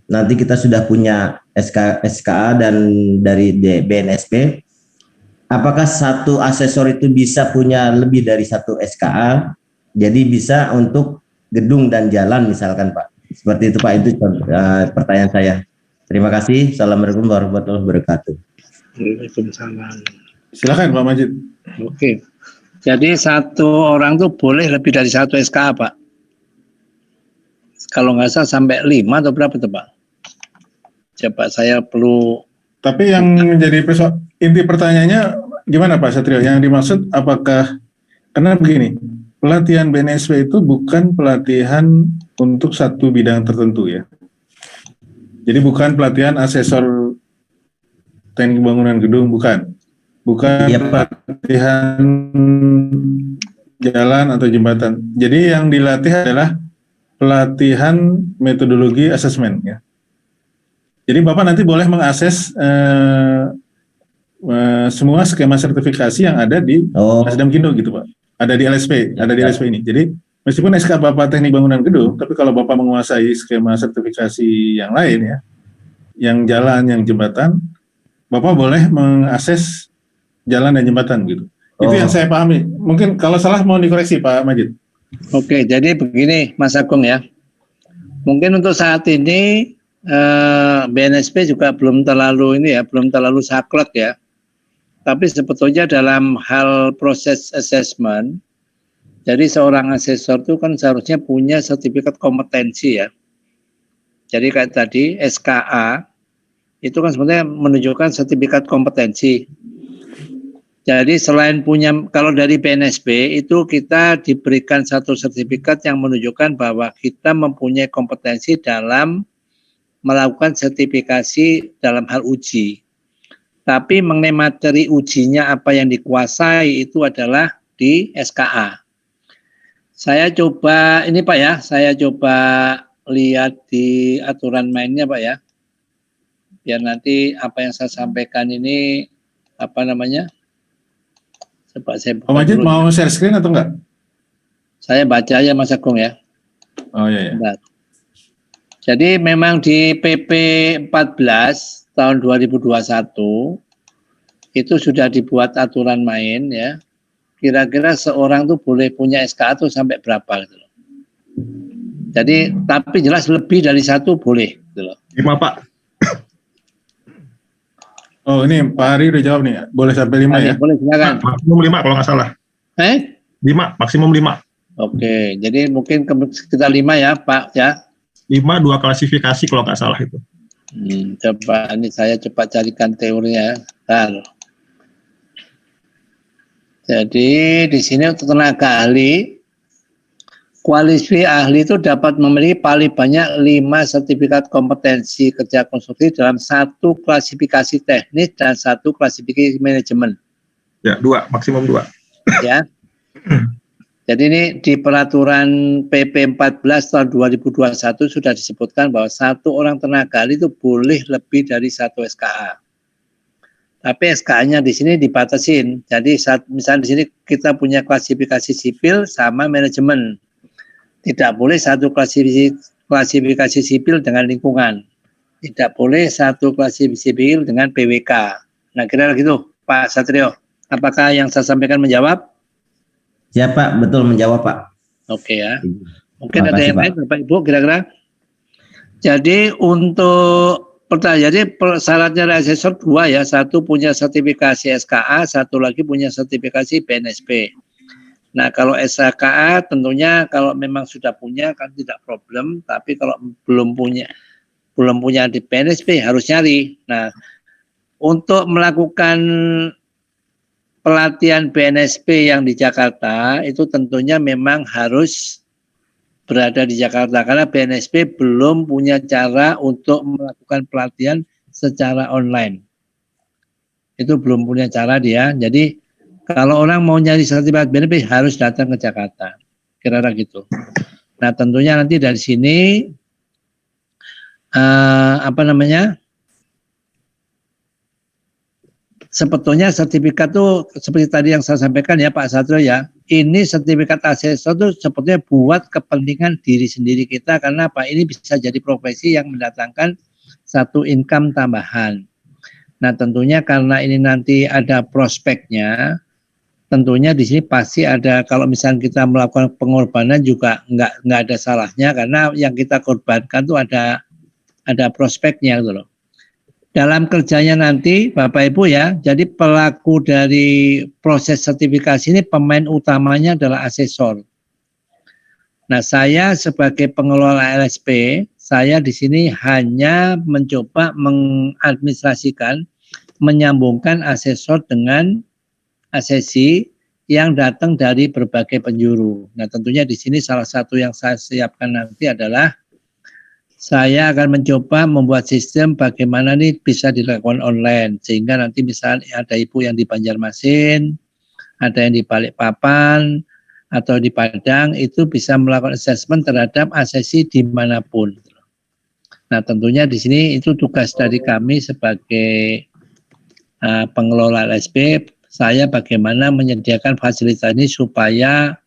nanti kita sudah punya SKA dan dari BNSP, apakah satu asesor itu bisa punya lebih dari 1 SKA? Jadi bisa untuk gedung dan jalan misalkan Pak. Seperti itu Pak, itu pertanyaan saya. Terima kasih. Assalamualaikum warahmatullahi wabarakatuh. Waalaikumsalam. Silakan Pak Majid. Oke. Jadi satu orang tuh boleh lebih dari 1 SKA Pak. Kalau nggak salah sampai 5 atau berapa tuh Pak? Coba saya perlu. Tapi yang menjadi inti pertanyaannya gimana Pak Satrio? Yang dimaksud apakah, karena begini, pelatihan BNSP itu bukan pelatihan untuk satu bidang tertentu ya. Jadi bukan pelatihan asesor teknik bangunan gedung, bukan ya, pelatihan jalan atau jembatan. Jadi yang dilatih adalah pelatihan metodologi asesmen ya. Jadi Bapak nanti boleh mengakses semua skema sertifikasi yang ada di Asdam Kindo gitu Pak. Ada di LSP, ada di LSP ini. Jadi meskipun SK Bapak teknik bangunan gedung, tapi kalau Bapak menguasai skema sertifikasi yang lain ya, yang jalan, yang jembatan, Bapak boleh mengakses jalan dan jembatan gitu. Itu yang saya pahami. Mungkin kalau salah mau dikoreksi Pak Majid. Oke, jadi begini Mas Agung ya. Mungkin untuk saat ini BNSP juga belum terlalu saklek ya. Tapi sebetulnya dalam hal proses assessment, jadi seorang asesor itu kan seharusnya punya sertifikat kompetensi ya. Jadi kayak tadi SKA itu kan sebenarnya menunjukkan sertifikat kompetensi. Jadi selain punya, kalau dari BNSP itu kita diberikan satu sertifikat yang menunjukkan bahwa kita mempunyai kompetensi dalam melakukan sertifikasi dalam hal uji. Tapi mengenai materi ujinya apa yang dikuasai itu adalah di SKA. Saya coba, ini Pak ya, saya coba lihat di aturan mainnya Pak ya. Biar nanti apa yang saya sampaikan ini, apa namanya, coba saya Pak Majid mau share screen atau enggak? Saya baca ya Mas Agung ya. Oh iya. Bentar. Jadi memang di PP 14 tahun 2021 itu sudah dibuat aturan main ya. Kira-kira seorang tuh boleh punya SKA tuh sampai berapa gitu loh. Jadi tapi jelas lebih dari satu boleh gitu loh. 5 Pak. Oh ini Pak Ari udah jawab nih, boleh sampai 5 ya? Boleh silakan. Maksimum 5 kalau nggak salah. 5, maksimum 5. Oke, jadi mungkin sekitar 5 ya Pak ya. 5, 2 klasifikasi kalau nggak salah itu. Coba ini saya coba carikan teorinya. Bentar. Jadi di sini untuk tenaga ahli, kualifikasi ahli itu dapat memiliki paling banyak 5 sertifikat kompetensi kerja konstruksi dalam 1 klasifikasi teknis dan 1 klasifikasi manajemen. Ya, 2, maksimum 2. Ya. Jadi ini di peraturan PP 14 tahun 2021 sudah disebutkan bahwa 1 orang tenaga ahli itu boleh lebih dari 1 SKA. Tapi SKA-nya di sini dibatasin. Jadi misalnya di sini kita punya klasifikasi sipil sama manajemen. Tidak boleh 1 klasifikasi sipil dengan lingkungan. Tidak boleh 1 klasifikasi sipil dengan PWK. Nah kira-kira gitu Pak Satrio. Apakah yang saya sampaikan menjawab? Ya Pak, betul menjawab Pak. Oke ya. Mungkin ada yang lain Bapak Ibu kira-kira. Jadi untuk jadi syaratnya dari asesor 2 ya. 1 punya sertifikasi SKA, 1 lagi punya sertifikasi BNSP. Nah kalau SKA tentunya kalau memang sudah punya kan tidak problem. Tapi kalau belum punya di BNSP harus nyari. Nah untuk melakukan pelatihan BNSP yang di Jakarta itu tentunya memang harus berada di Jakarta karena BNSP belum punya cara untuk melakukan pelatihan secara online. Itu belum punya cara dia. Jadi kalau orang mau nyari sertifikat BNSP harus datang ke Jakarta. Kira-kira gitu. Nah tentunya nanti dari sini sebetulnya sertifikat itu seperti tadi yang saya sampaikan ya Pak Satrio ya, ini sertifikat asesor itu sebetulnya buat kepentingan diri sendiri kita karena Pak ini bisa jadi profesi yang mendatangkan satu income tambahan. Nah tentunya karena ini nanti ada prospeknya, tentunya di sini pasti ada kalau misalnya kita melakukan pengorbanan juga nggak ada salahnya karena yang kita korbankan tuh ada prospeknya gitu loh. Dalam kerjanya nanti Bapak Ibu ya, jadi pelaku dari proses sertifikasi ini pemain utamanya adalah asesor. Nah saya sebagai pengelola LSP, saya di sini hanya mencoba mengadministrasikan, menyambungkan asesor dengan asesi yang datang dari berbagai penjuru. Nah tentunya di sini salah satu yang saya siapkan nanti adalah saya akan mencoba membuat sistem bagaimana nih bisa dilakukan online. Sehingga nanti misalnya ada ibu yang di Banjarmasin, ada yang di Balikpapan, atau di Padang, itu bisa melakukan assessment terhadap asesi dimanapun. Nah tentunya di sini itu tugas dari kami sebagai pengelola LSP, saya bagaimana menyediakan fasilitas ini supaya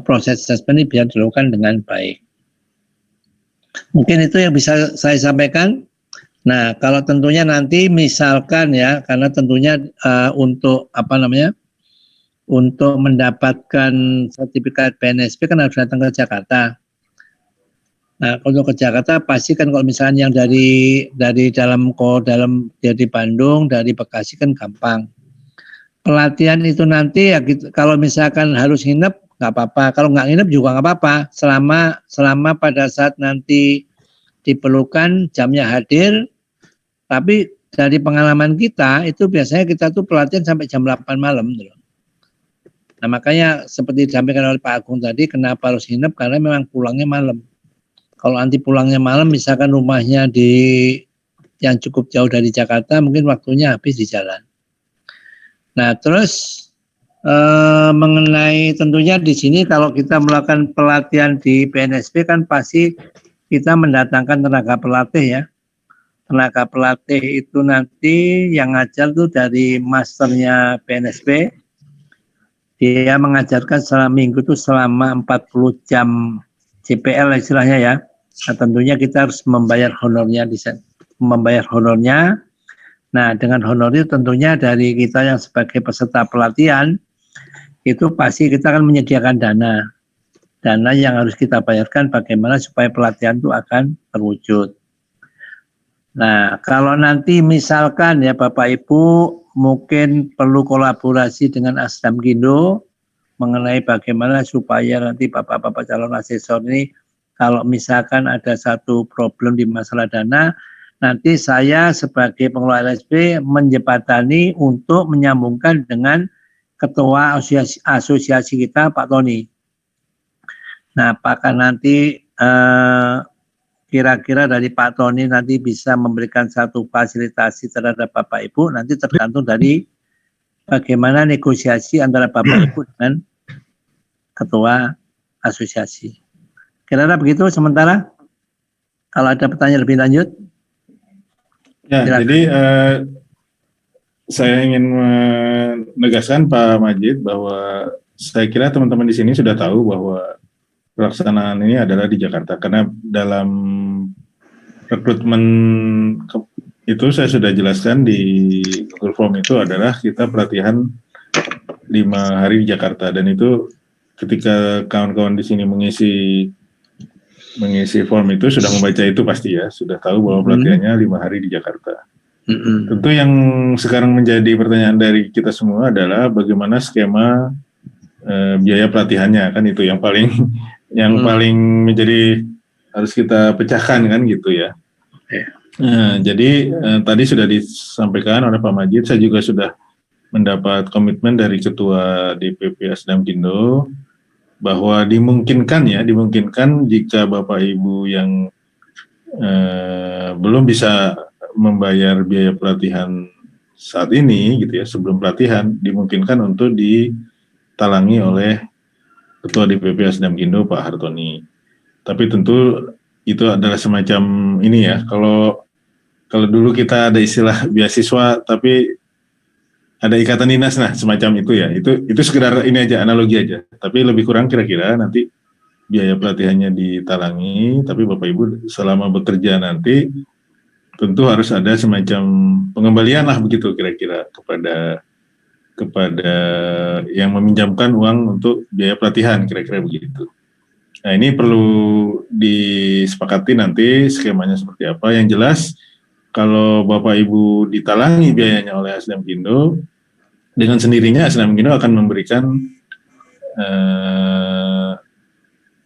proses assessment ini bisa dilakukan dengan baik. Mungkin itu yang bisa saya sampaikan. Nah, kalau tentunya nanti misalkan ya, karena tentunya untuk untuk mendapatkan sertifikat PNSP kan harus datang ke Jakarta. Nah, kalau ke Jakarta pasti kan kalau misalnya yang dari dalam dari Bandung, dari Bekasi kan gampang. Pelatihan itu nanti ya kalau misalkan harus nginep nggak apa-apa, kalau nggak nginep juga nggak apa-apa, selama pada saat nanti diperlukan jamnya hadir. Tapi dari pengalaman kita itu biasanya kita tuh pelatihan sampai jam 8 malam. Nah, makanya seperti disampaikan oleh Pak Agung tadi, kenapa harus nginep, karena memang pulangnya malam. Kalau nanti pulangnya malam, misalkan rumahnya yang cukup jauh dari Jakarta, mungkin waktunya habis di jalan. Nah, terus mengenai tentunya di sini kalau kita melakukan pelatihan di PNSP kan pasti kita mendatangkan tenaga pelatih ya. Tenaga pelatih itu nanti yang ngajar tuh dari masternya PNSP. Dia mengajarkan selama minggu itu selama 40 jam CPL istilahnya ya. Nah, tentunya kita harus membayar honornya. Nah, dengan honor itu tentunya dari kita yang sebagai peserta pelatihan itu pasti kita akan menyediakan dana yang harus kita bayarkan bagaimana supaya pelatihan itu akan terwujud. Nah, kalau nanti misalkan ya Bapak Ibu mungkin perlu kolaborasi dengan Asdamkindo mengenai bagaimana supaya nanti Bapak-Bapak calon asesor ini kalau misalkan ada satu problem di masalah dana, nanti saya sebagai pengelola LSP menjembatani untuk menyambungkan dengan ketua asosiasi kita Pak Tony. Nah, apakah nanti kira-kira dari Pak Tony nanti bisa memberikan satu fasilitasi terhadap Bapak Ibu, nanti tergantung dari bagaimana negosiasi antara Bapak Ibu dengan ketua asosiasi. Kira-kira begitu sementara. Kalau ada pertanyaan lebih lanjut. Ya, silakan. Jadi saya ingin menegaskan Pak Majid bahwa saya kira teman-teman di sini sudah tahu bahwa pelaksanaan ini adalah di Jakarta, karena dalam rekrutmen itu saya sudah jelaskan di Google Form itu adalah kita pelatihan 5 hari di Jakarta, dan itu ketika kawan-kawan di sini mengisi form itu sudah membaca itu pasti ya, sudah tahu bahwa pelatihannya 5 hari di Jakarta. Tentu yang sekarang menjadi pertanyaan dari kita semua adalah bagaimana skema biaya pelatihannya, kan itu yang paling menjadi harus kita pecahkan kan gitu ya. Jadi tadi sudah disampaikan oleh Pak Majid, saya juga sudah mendapat komitmen dari Ketua DPP Asdamkindo bahwa dimungkinkan jika Bapak Ibu yang belum bisa membayar biaya pelatihan saat ini gitu ya, sebelum pelatihan dimungkinkan untuk ditalangi oleh Ketua DPP Asdamkindo Pak Hartoni. Tapi tentu itu adalah semacam ini ya, kalau dulu kita ada istilah beasiswa tapi ada ikatan dinas, nah semacam itu ya, itu sekedar ini aja, analogi aja, tapi lebih kurang kira-kira nanti biaya pelatihannya ditalangi, tapi Bapak Ibu selama bekerja nanti tentu harus ada semacam pengembalian lah begitu kira-kira kepada yang meminjamkan uang untuk biaya pelatihan, kira-kira begitu. Nah, ini perlu disepakati nanti skemanya seperti apa. Yang jelas kalau Bapak Ibu ditalangi biayanya oleh Asdamkindo, dengan sendirinya Asdamkindo akan memberikan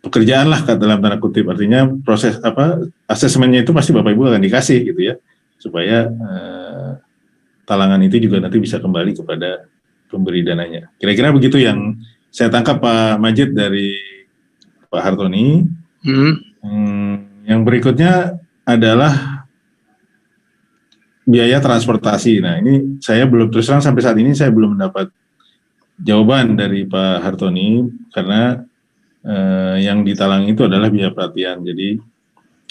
pekerjaan lah dalam tanda kutip, artinya proses asesmennya itu pasti Bapak Ibu akan dikasih gitu ya, supaya talangan itu juga nanti bisa kembali kepada pemberi dananya. Kira-kira begitu yang saya tangkap Pak Majid dari Pak Hartoni. Yang berikutnya adalah biaya transportasi. Nah, ini saya belum, terus terang sampai saat ini saya belum mendapat jawaban dari Pak Hartoni, karena yang ditalangi itu adalah biaya pelatihan. Jadi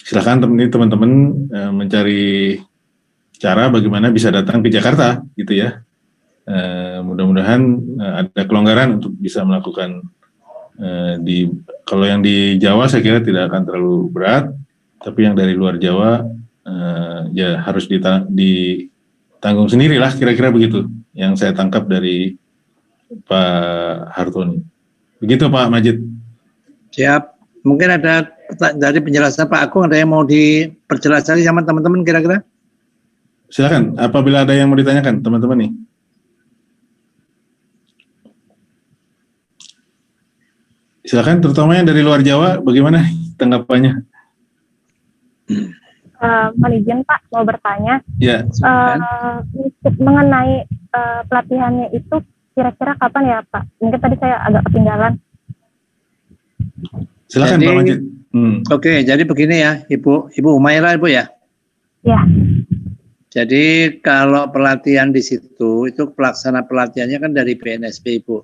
silakan teman-teman mencari cara bagaimana bisa datang ke Jakarta gitu ya. Mudah-mudahan ada kelonggaran untuk bisa melakukan kalau yang di Jawa saya kira tidak akan terlalu berat, tapi yang dari luar Jawa ya harus ditanggung sendirilah, kira-kira begitu yang saya tangkap dari Pak Hartoni. Begitu Pak Majid. Siap. Mungkin ada dari penjelasan Pak Agung, ada yang mau diperjelas lagi sama teman-teman kira-kira? Silakan, apabila ada yang mau ditanyakan teman-teman nih. Silakan, terutama yang dari luar Jawa, bagaimana tanggapannya? Mohon izin Pak, mau bertanya. Ya. Mengenai pelatihannya itu kira-kira kapan ya Pak? Mungkin tadi saya agak ketinggalan. Silakan Pak Majid. Oke, jadi begini ya, Ibu Humaira, Ibu ya. Ya. Jadi kalau pelatihan di situ, itu pelaksana pelatihannya kan dari BNSP, Ibu.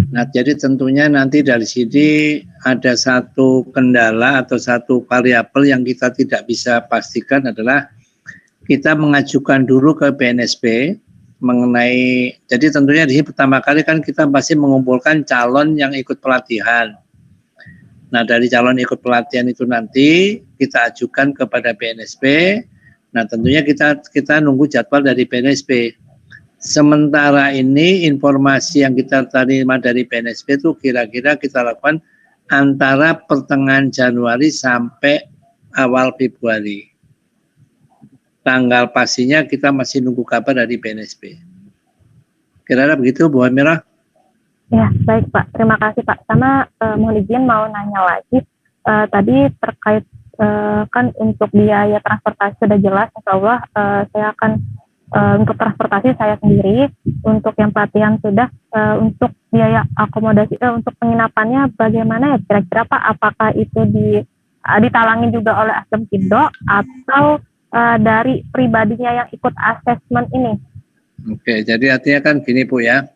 Nah, jadi tentunya nanti dari sini ada satu kendala atau satu variabel yang kita tidak bisa pastikan adalah kita mengajukan dulu ke BNSP mengenai, jadi tentunya di sini pertama kali kan kita pasti mengumpulkan calon yang ikut pelatihan. Nah, dari calon ikut pelatihan itu nanti kita ajukan kepada BNSP. Nah, tentunya kita nunggu jadwal dari BNSP. Sementara ini informasi yang kita terima dari BNSP itu kira-kira kita lakukan antara pertengahan Januari sampai awal Februari. Tanggal pastinya kita masih nunggu kabar dari BNSP. Kira-kira begitu, Bu Amira? Ya, baik Pak. Terima kasih Pak. Sama mohon izin mau nanya lagi. Tadi terkait kan untuk biaya transportasi sudah jelas. Insya Allah saya akan untuk transportasi saya sendiri. Untuk yang pelatihan sudah. Untuk biaya akomodasi, untuk penginapannya bagaimana ya kira-kira Pak? Apakah itu ditalangi juga oleh Asdamkindo atau dari pribadinya yang ikut asesmen ini? Oke, jadi artinya kan gini Bu ya.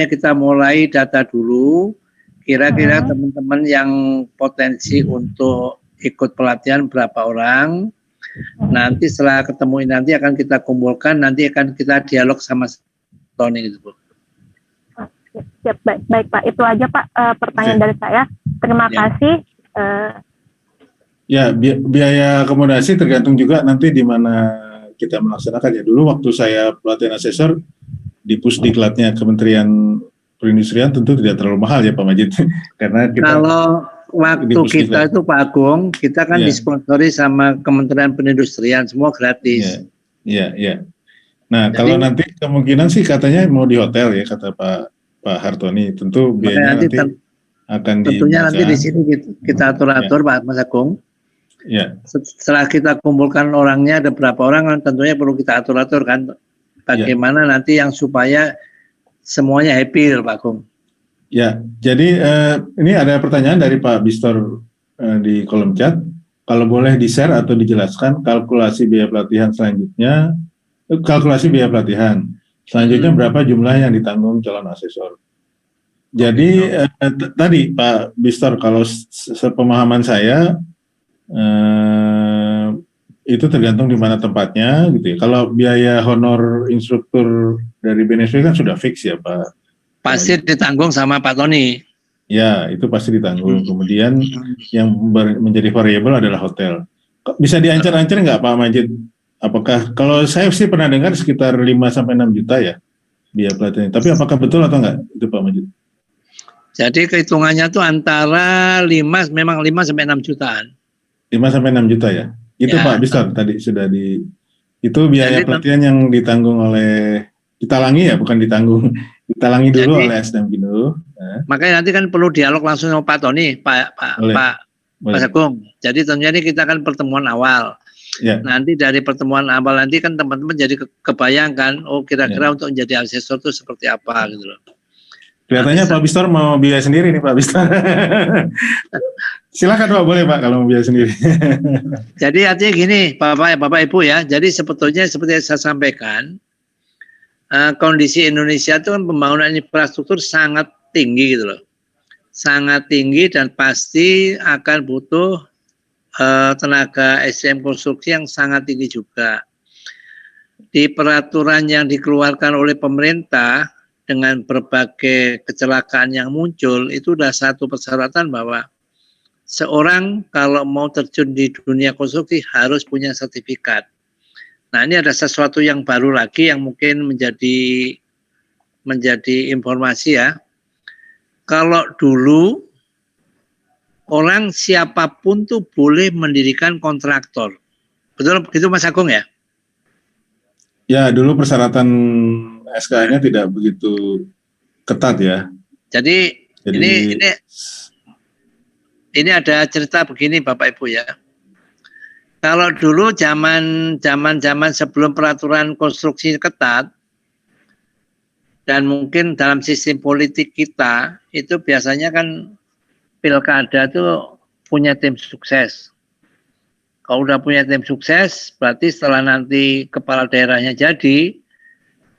Kita mulai data dulu. Kira-kira teman-teman yang potensi untuk ikut pelatihan berapa orang. Nanti setelah ketemu nanti akan kita kumpulkan, nanti akan kita dialog sama Tony gitu Bu. Siap, baik Pak. Itu aja Pak pertanyaan dari saya. Terima kasih. Ya, biaya akomodasi tergantung juga nanti di mana kita melaksanakan ya. Dulu waktu saya pelatihan asesor di Pusdiklatnya Kementerian Perindustrian tentu tidak terlalu mahal ya Pak Majid. Karena kita kalau waktu kita itu Pak Agung, kita kan disponsori sama Kementerian Perindustrian, semua gratis. Iya. Nah, jadi, kalau nanti kemungkinan sih katanya mau di hotel ya kata Pak Hartoni, tentu biayanya nanti akan tentunya nanti di sini kita atur-atur Pak Mas Agung. Ya. Setelah kita kumpulkan orangnya ada berapa orang, tentunya perlu kita atur-atur kan. Bagaimana nanti yang supaya semuanya happy Pak Agung. Ya, jadi ini ada pertanyaan dari Pak Bistor di kolom chat. Kalau boleh di-share atau dijelaskan kalkulasi biaya pelatihan selanjutnya, selanjutnya berapa jumlah yang ditanggung calon asesor. Jadi tadi Pak Bistor, kalau sepemahaman saya itu tergantung di mana tempatnya gitu ya. Kalau biaya honor instruktur dari BNSP kan sudah fix ya Pak. Pasti ditanggung sama Pak Tony. Ya, itu pasti ditanggung. Kemudian yang menjadi variabel adalah hotel. Bisa diancar-ancar nggak Pak Majid? Apakah, kalau saya sih pernah dengar sekitar 5-6 juta ya biaya pelatihan. Tapi apakah betul atau enggak itu Pak Majid? Jadi kehitungannya tuh antara 5 sampai 6 jutaan. 5-6 juta ya. Itu ya. Pak Bistor tadi sudah itu biaya pelatihan yang ditanggung oleh, ditalangi ya, bukan ditanggung. Ditalangi dulu oleh Asdamkindo. Makanya nanti kan perlu dialog langsung sama Pak Tony, Pak Agung. Jadi tentunya ini kita kan pertemuan awal. Ya. Nanti dari pertemuan awal nanti kan teman-teman jadi kebayangkan, oh kira-kira untuk menjadi asesor itu seperti apa gitu loh. Kelihatannya Pak Bistor mau biaya sendiri nih Pak Bistor. Silakan Pak, boleh Pak kalau mau biaya sendiri. Jadi artinya gini, Bapak Ibu ya. Jadi sebetulnya seperti yang saya sampaikan, kondisi Indonesia itu kan pembangunan infrastruktur sangat tinggi gitu loh. Sangat tinggi dan pasti akan butuh tenaga SDM konstruksi yang sangat tinggi juga. Di peraturan yang dikeluarkan oleh pemerintah dengan berbagai kecelakaan yang muncul, itu sudah satu persyaratan bahwa seorang kalau mau terjun di dunia konstruksi harus punya sertifikat. Nah, ini ada sesuatu yang baru lagi yang mungkin menjadi informasi ya. Kalau dulu orang siapapun tuh boleh mendirikan kontraktor. Betul begitu Mas Agung ya? Ya, dulu persyaratan SK-nya tidak begitu ketat ya. Jadi ini ada cerita begini Bapak Ibu ya. Kalau dulu zaman sebelum peraturan konstruksi ketat dan mungkin dalam sistem politik kita itu biasanya kan pilkada itu punya tim sukses. Kalau udah punya tim sukses, berarti setelah nanti kepala daerahnya jadi,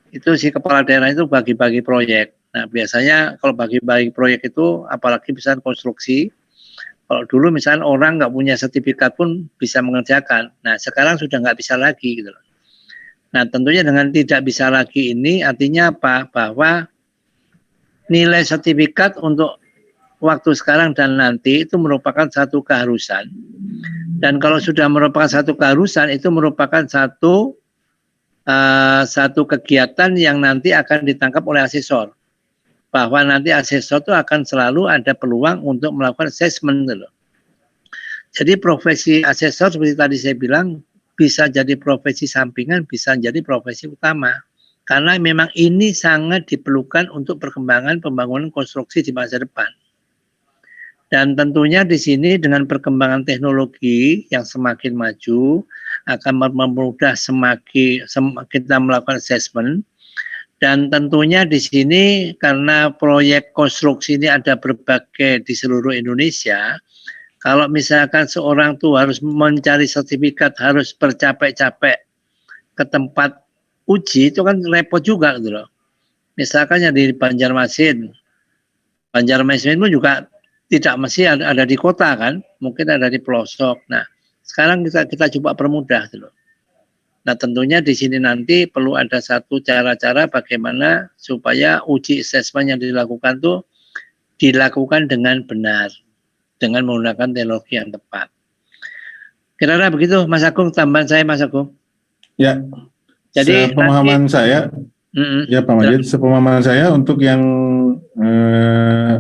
itu si kepala daerah itu bagi-bagi proyek. Nah biasanya kalau bagi-bagi proyek itu, apalagi misalnya konstruksi, kalau dulu misalnya orang nggak punya sertifikat pun bisa mengerjakan. Nah sekarang sudah nggak bisa lagi gitu loh. Nah tentunya dengan tidak bisa lagi ini artinya apa? Bahwa nilai sertifikat untuk waktu sekarang dan nanti itu merupakan satu keharusan. Dan kalau sudah merupakan satu keharusan itu merupakan satu kegiatan yang nanti akan ditangkap oleh asesor. Bahwa nanti asesor itu akan selalu ada peluang untuk melakukan assessment. Jadi profesi asesor seperti tadi saya bilang bisa jadi profesi sampingan, bisa jadi profesi utama. Karena memang ini sangat diperlukan untuk perkembangan pembangunan konstruksi di masa depan. Dan tentunya di sini dengan perkembangan teknologi yang semakin maju akan mempermudah semakin kita melakukan assessment. Dan tentunya di sini karena proyek konstruksi ini ada berbagai di seluruh Indonesia, kalau misalkan seorang tuh harus mencari sertifikat, harus bercapek-capek ke tempat uji, itu kan repot juga gitu loh. Misalkan yang di Banjarmasin pun juga tidak mesti ada di kota kan, mungkin ada di pelosok. Nah, sekarang kita coba permudah gitu loh. Nah tentunya di sini nanti perlu ada satu cara-cara bagaimana supaya uji assessment yang dilakukan itu dilakukan dengan benar, dengan menggunakan teknologi yang tepat. Kira-kira begitu Mas Agung, tambahan saya Mas Agung. Ya, jadi sepemahaman saya, ya Pak Majid, sepemahaman saya untuk yang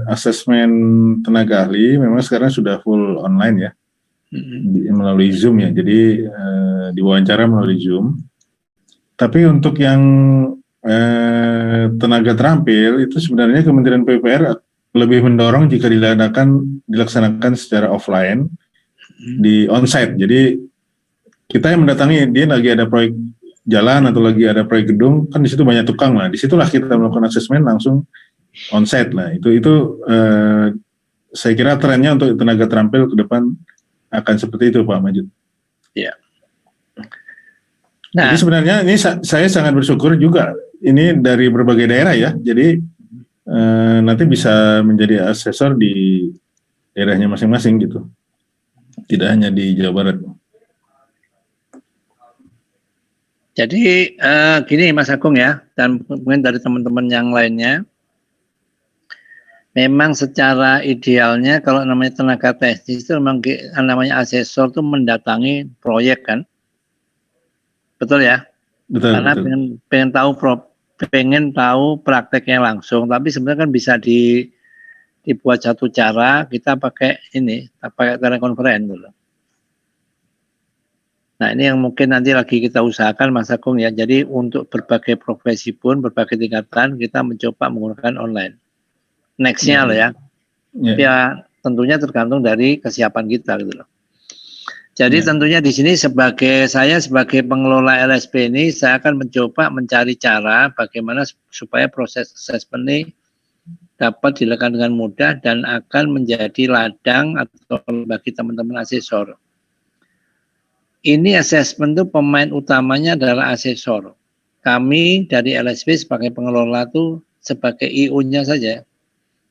asesmen tenaga ahli memang sekarang sudah full online ya. Melalui Zoom ya, jadi diwawancara melalui Zoom. Tapi untuk yang tenaga terampil itu sebenarnya Kementerian PUPR lebih mendorong jika dilaksanakan secara offline di onsite. Jadi kita yang mendatangi, dia lagi ada proyek jalan atau lagi ada proyek gedung, kan di situ banyak tukang lah. Disitulah kita melakukan asesmen langsung onsite lah. Itu saya kira trennya untuk tenaga terampil ke depan akan seperti itu Pak Majid. Ya. Nah, jadi sebenarnya ini saya sangat bersyukur juga ini dari berbagai daerah ya. Jadi nanti bisa menjadi asesor di daerahnya masing-masing gitu. Tidak hanya di Jawa Barat. Jadi gini Mas Agung ya, dan mungkin dari teman-teman yang lainnya. Memang secara idealnya kalau namanya tenaga teknis itu memang namanya asesor itu mendatangi proyek kan, betul ya? Betul. Karena betul. pengen tahu prakteknya langsung, tapi sebenarnya kan bisa dibuat satu cara kita pakai telekonferensi dulu. Nah ini yang mungkin nanti lagi kita usahakan Mas Agung ya. Jadi untuk berbagai profesi pun berbagai tingkatan kita mencoba menggunakan online. Next-nya loh ya. Ya tentunya tergantung dari kesiapan kita gitu loh. Jadi tentunya di sini sebagai pengelola LSP ini saya akan mencoba mencari cara bagaimana supaya proses assessment ini dapat dilakukan dengan mudah dan akan menjadi ladang atau bagi teman-teman asesor. Ini assessment itu pemain utamanya adalah asesor. Kami dari LSP sebagai pengelola itu sebagai IO-nya saja.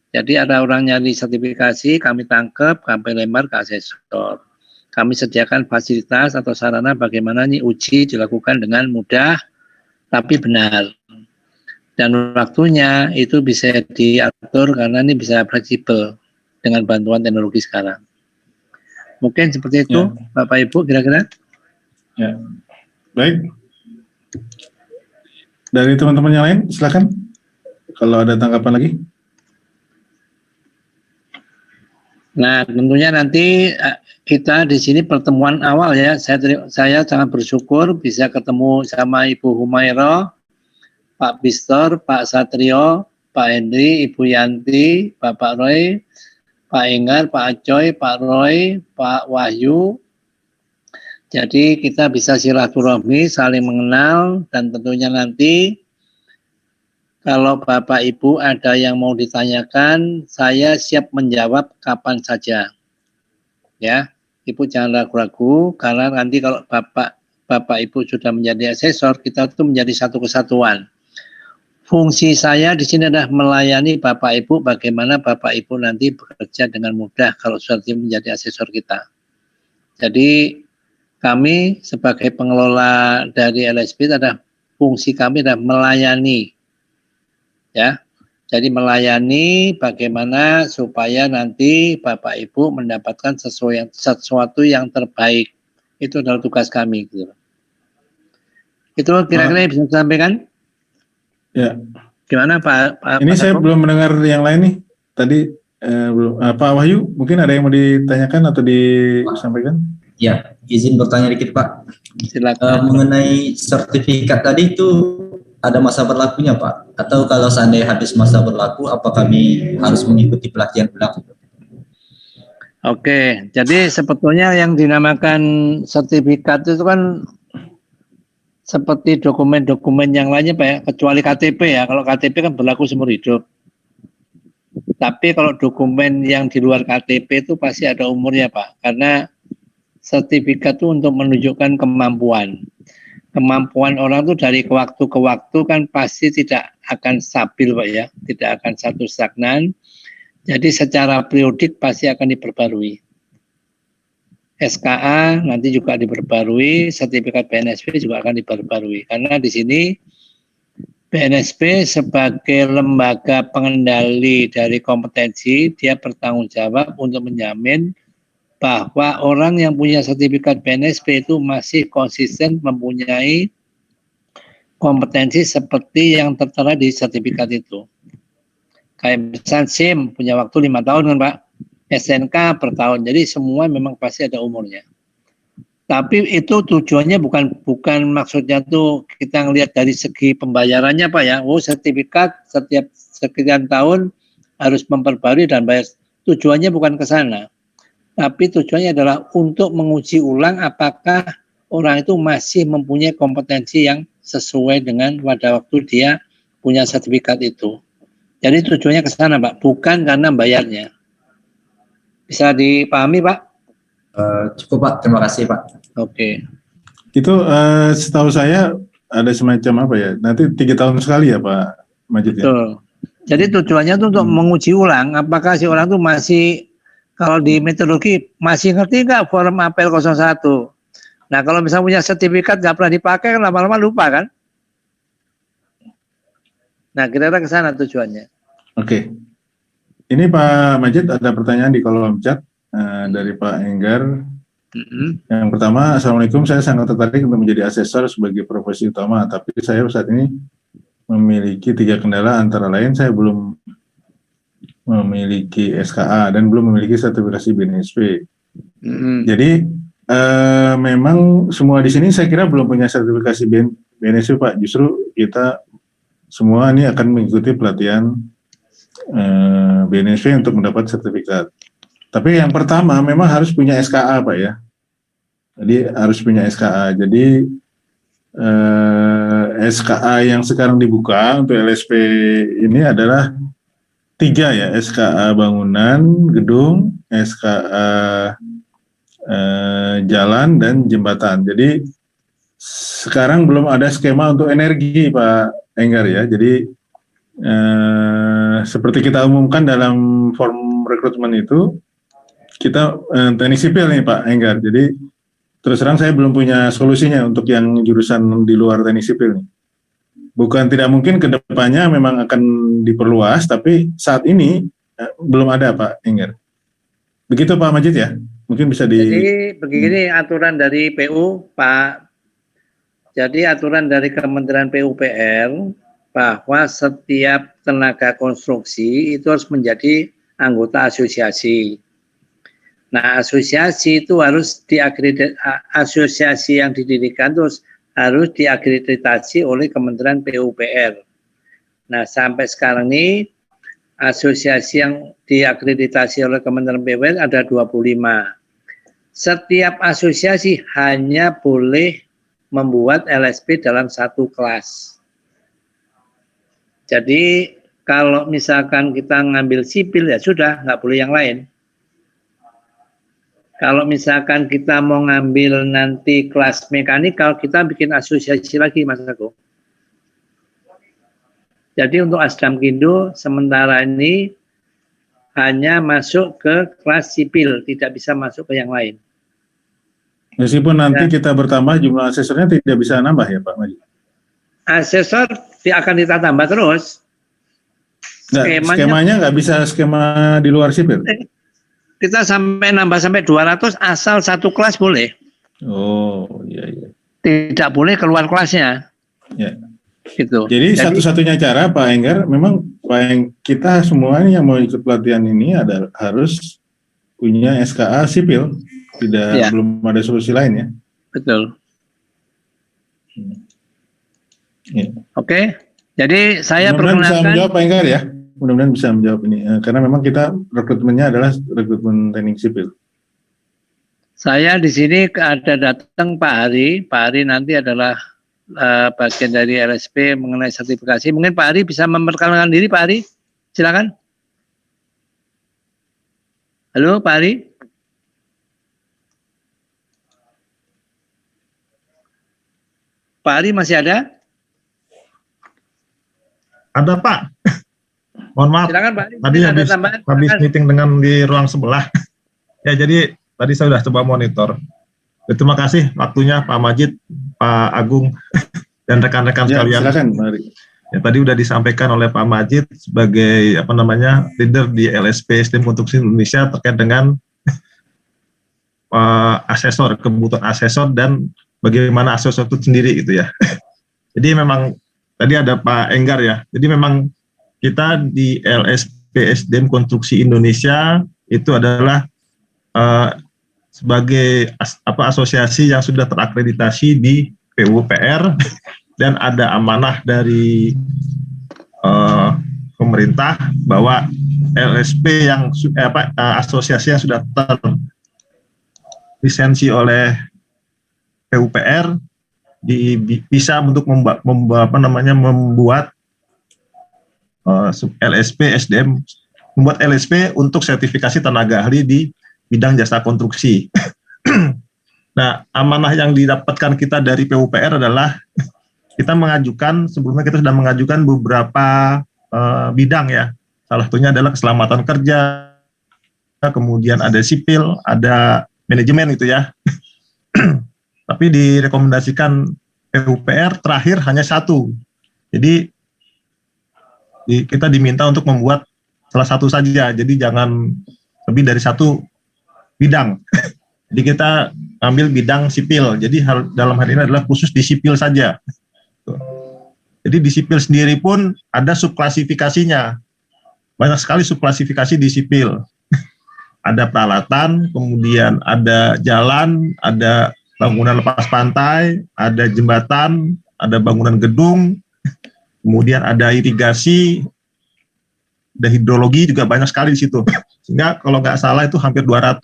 Jadi ada orang nyari sertifikasi, kami tangkap, kami lempar ke asesor. Kami sediakan fasilitas atau sarana bagaimana nih uji dilakukan dengan mudah, tapi benar. Dan waktunya itu bisa diatur karena ini bisa fleksibel dengan bantuan teknologi sekarang. Mungkin seperti itu, Bapak Ibu, kira-kira. Ya, baik. Dari teman-teman yang lain, silakan. Kalau ada tanggapan lagi. Nah, tentunya nanti kita di sini pertemuan awal ya. Saya sangat bersyukur bisa ketemu sama Ibu Humaira, Pak Bistor, Pak Satrio, Pak Henry, Ibu Yanti, Bapak Roy, Pak Enggar, Pak Acoy, Pak Roy, Pak Wahyu. Jadi kita bisa silaturahmi, saling mengenal, dan tentunya nanti kalau Bapak Ibu ada yang mau ditanyakan, saya siap menjawab kapan saja. Ya, Ibu jangan ragu-ragu, karena nanti kalau Bapak Ibu sudah menjadi asesor, kita itu menjadi satu kesatuan. Fungsi saya di sini adalah melayani Bapak Ibu, bagaimana Bapak Ibu nanti bekerja dengan mudah kalau sudah menjadi asesor kita. Jadi kami sebagai pengelola dari LSP adalah fungsi kami adalah melayani, ya. Jadi melayani bagaimana supaya nanti Bapak Ibu mendapatkan sesuatu yang terbaik. Itu adalah tugas kami. Gitu. Itu kira-kira bisa disampaikan? Ya. Gimana Pak? Ini saya belum mendengar yang lain nih. Tadi belum. Pak Wahyu, mungkin ada yang mau ditanyakan atau disampaikan? Ya, izin bertanya dikit Pak. Silakan. Mengenai sertifikat tadi itu ada masa berlakunya Pak? Atau kalau seandainya habis masa berlaku, apa kami harus mengikuti pelatihan ulang? Oke, jadi sebetulnya yang dinamakan sertifikat itu kan seperti dokumen-dokumen yang lainnya Pak ya, kecuali KTP ya. Kalau KTP kan berlaku seumur hidup. Tapi kalau dokumen yang di luar KTP itu pasti ada umurnya Pak, karena sertifikat itu untuk menunjukkan kemampuan. Kemampuan orang itu dari waktu ke waktu kan pasti tidak akan stabil Pak ya, tidak akan satu stagnan. Jadi secara periodik pasti akan diperbarui. SKA nanti juga diperbarui, sertifikat BNSP juga akan diperbarui. Karena di sini BNSP sebagai lembaga pengendali dari kompetensi, dia bertanggung jawab untuk menjamin bahwa orang yang punya sertifikat BNSP itu masih konsisten mempunyai kompetensi seperti yang tertera di sertifikat itu. Kayak misalnya SIM punya waktu 5 tahun kan Pak, SNK per tahun, jadi semua memang pasti ada umurnya. Tapi itu tujuannya bukan maksudnya tuh kita ngelihat dari segi pembayarannya Pak ya, sertifikat setiap sekian tahun harus memperbarui dan bayar. Tujuannya bukan ke sana. Tapi tujuannya adalah untuk menguji ulang apakah orang itu masih mempunyai kompetensi yang sesuai dengan pada waktu dia punya sertifikat itu. Jadi tujuannya ke sana Pak, bukan karena bayarnya. Bisa dipahami Pak? Cukup Pak, terima kasih Pak. Oke. Itu setahu saya ada semacam apa ya, nanti 3 tahun sekali ya Pak Majid ya? Betul. Jadi tujuannya itu untuk menguji ulang apakah si orang itu masih, kalau di metodologi masih ngerti nggak form APL 01. Nah kalau misalnya punya sertifikat nggak pernah dipakai kan lama-lama lupa kan. Nah kira-kira ke sana tujuannya. Oke. Ini Pak Majid ada pertanyaan di kolom chat dari Pak Enggar. Yang pertama, Assalamualaikum, saya sangat tertarik untuk menjadi asesor sebagai profesi utama, tapi saya saat ini memiliki 3 kendala, antara lain saya belum memiliki SKA dan belum memiliki sertifikasi BNSP. Jadi memang semua di sini saya kira belum punya sertifikasi BNSP Pak. Justru kita semua ini akan mengikuti pelatihan BNSP untuk mendapat sertifikat. Tapi yang pertama memang harus punya SKA Pak ya. Jadi harus punya SKA. Jadi SKA yang sekarang dibuka untuk LSP ini adalah 3 ya, SKA bangunan, gedung, SKA jalan dan jembatan. Jadi sekarang belum ada skema untuk energi Pak Enggar ya. Jadi seperti kita umumkan dalam form rekrutmen itu, kita teknik sipil nih Pak Enggar. Jadi terus terang saya belum punya solusinya untuk yang jurusan di luar teknik sipil nih. Bukan tidak mungkin ke depannya memang akan diperluas, tapi saat ini belum ada Pak Enggar. Begitu Pak Majid ya? Mungkin bisa di... Jadi begini aturan dari PU Pak. Jadi aturan dari Kementerian PUPR bahwa setiap tenaga konstruksi itu harus menjadi anggota asosiasi. Nah, asosiasi itu harus asosiasi yang didirikan terus harus diakreditasi oleh Kementerian PUPR. Nah, sampai sekarang ini asosiasi yang diakreditasi oleh Kementerian PUPR ada 25. Setiap asosiasi hanya boleh membuat LSP dalam satu kelas. Jadi kalau misalkan kita ngambil sipil ya sudah, nggak boleh yang lain. Kalau misalkan kita mau ngambil nanti kelas mekanikal, kita bikin asosiasi lagi, Mas Agus. Jadi untuk Asdamkindo sementara ini hanya masuk ke kelas sipil, tidak bisa masuk ke yang lain. Meskipun nanti kita bertambah jumlah asesornya tidak bisa nambah ya Pak Maji? Asesor akan kita tambah terus. Skemanya nggak bisa skema di luar sipil? Kita sampai nambah sampai 200 asal satu kelas boleh. Oh iya. Tidak boleh keluar kelasnya. Ya. Gitu. Jadi satu-satunya cara Pak Enggar, memang kita semua yang mau ikut pelatihan ini harus punya SKA sipil, belum ada solusi lain ya. Betul. Ya. Oke, jadi saya perkenalkan. Bisa menjawab Pak Enggar ya. Mudah-mudahan bisa menjawab ini, karena memang kita rekrutmennya adalah rekrutmen teknik sipil. Saya di sini ada datang Pak Hari. Pak Hari nanti adalah bagian dari LSP mengenai sertifikasi. Mungkin Pak Hari bisa memperkenalkan diri, Pak Hari. Silakan. Halo, Pak Hari. Pak Hari masih ada? Ada Pak. Mohon maaf. Silakan Pak Hari. Tadi habis meeting dengan di ruang sebelah. Ya jadi tadi saya sudah coba monitor. Terima kasih waktunya Pak Majid, Pak Agung, dan rekan-rekan sekalian. Silakan, mari. Ya, tadi sudah disampaikan oleh Pak Majid sebagai leader di LSP SDM Konstruksi Indonesia terkait dengan kebutuhan asesor dan bagaimana asesor itu sendiri gitu ya. Jadi memang tadi ada Pak Enggar ya. Jadi memang kita di LSP SDM Konstruksi Indonesia itu adalah sebagai asosiasi yang sudah terakreditasi di PUPR dan ada amanah dari pemerintah bahwa LSP yang asosiasi yang sudah terlisensi oleh PUPR bisa untuk membuat LSP SDM, membuat LSP untuk sertifikasi tenaga ahli di bidang jasa konstruksi. Nah, amanah yang didapatkan kita dari PUPR adalah sebelumnya kita sudah mengajukan beberapa bidang ya. Salah satunya adalah keselamatan kerja, kemudian ada sipil, ada manajemen itu ya. Tapi direkomendasikan PUPR terakhir hanya satu. Jadi kita diminta untuk membuat salah satu saja. Jadi jangan lebih dari satu bidang. Jadi kita ambil bidang sipil. Jadi dalam hal ini adalah khusus di sipil saja. Jadi di sipil sendiri pun ada subklasifikasinya. Banyak sekali subklasifikasi di sipil. Ada peralatan, kemudian ada jalan, ada bangunan lepas pantai, ada jembatan, ada bangunan gedung, kemudian ada irigasi, ada hidrologi juga banyak sekali di situ. Sehingga kalau nggak salah itu hampir 100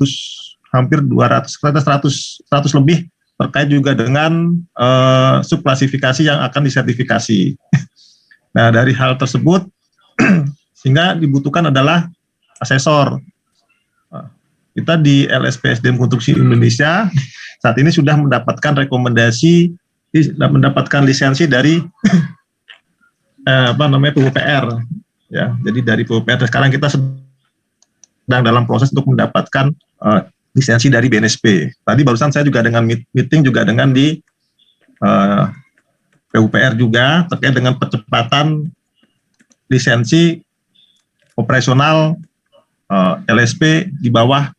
lebih terkait juga dengan subklasifikasi yang akan disertifikasi. Nah, dari hal tersebut sehingga dibutuhkan adalah asesor. Kita di LSP SDM Konstruksi Indonesia saat ini sudah mendapatkan rekomendasi, mendapatkan lisensi dari PUPR ya. Jadi dari PUPR sekarang kita sedang dalam proses untuk mendapatkan lisensi dari BNSP. Tadi barusan saya juga dengan meeting juga dengan di PUPR juga terkait dengan percepatan lisensi operasional LSP di bawah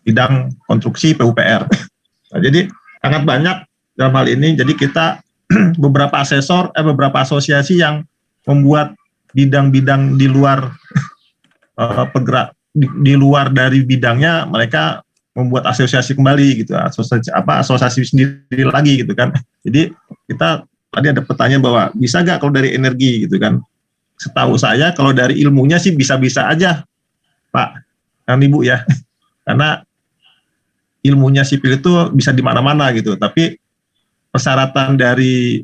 bidang konstruksi PUPR. Nah, jadi sangat banyak dalam hal ini. Jadi kita beberapa asosiasi yang membuat bidang-bidang di luar pergerak di luar dari bidangnya, mereka membuat asosiasi kembali gitu, asosiasi sendiri lagi gitu kan. Jadi kita tadi ada pertanyaan bahwa bisa nggak kalau dari energi gitu kan. Setahu saya kalau dari ilmunya sih bisa-bisa aja Pak dan Ibu ya, karena ilmunya sipil itu bisa di mana-mana gitu, tapi persyaratan dari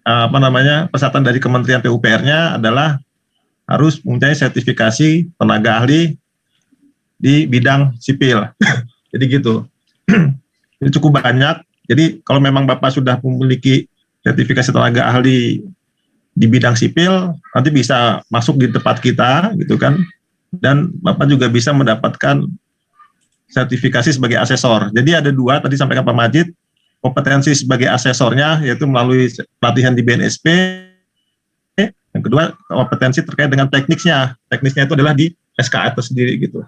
persyaratan dari Kementerian PUPR-nya adalah harus mempunyai sertifikasi tenaga ahli di bidang sipil. Jadi gitu. Ini cukup banyak. Jadi kalau memang Bapak sudah memiliki sertifikasi tenaga ahli di bidang sipil, nanti bisa masuk di tempat kita gitu kan. Dan Bapak juga bisa mendapatkan sertifikasi sebagai asesor. Jadi ada dua, tadi sampaikan Pak Majid, kompetensi sebagai asesornya yaitu melalui pelatihan di BNSP. Yang kedua, kompetensi terkait dengan tekniknya. Teknisnya itu adalah di SKA itu sendiri gitu.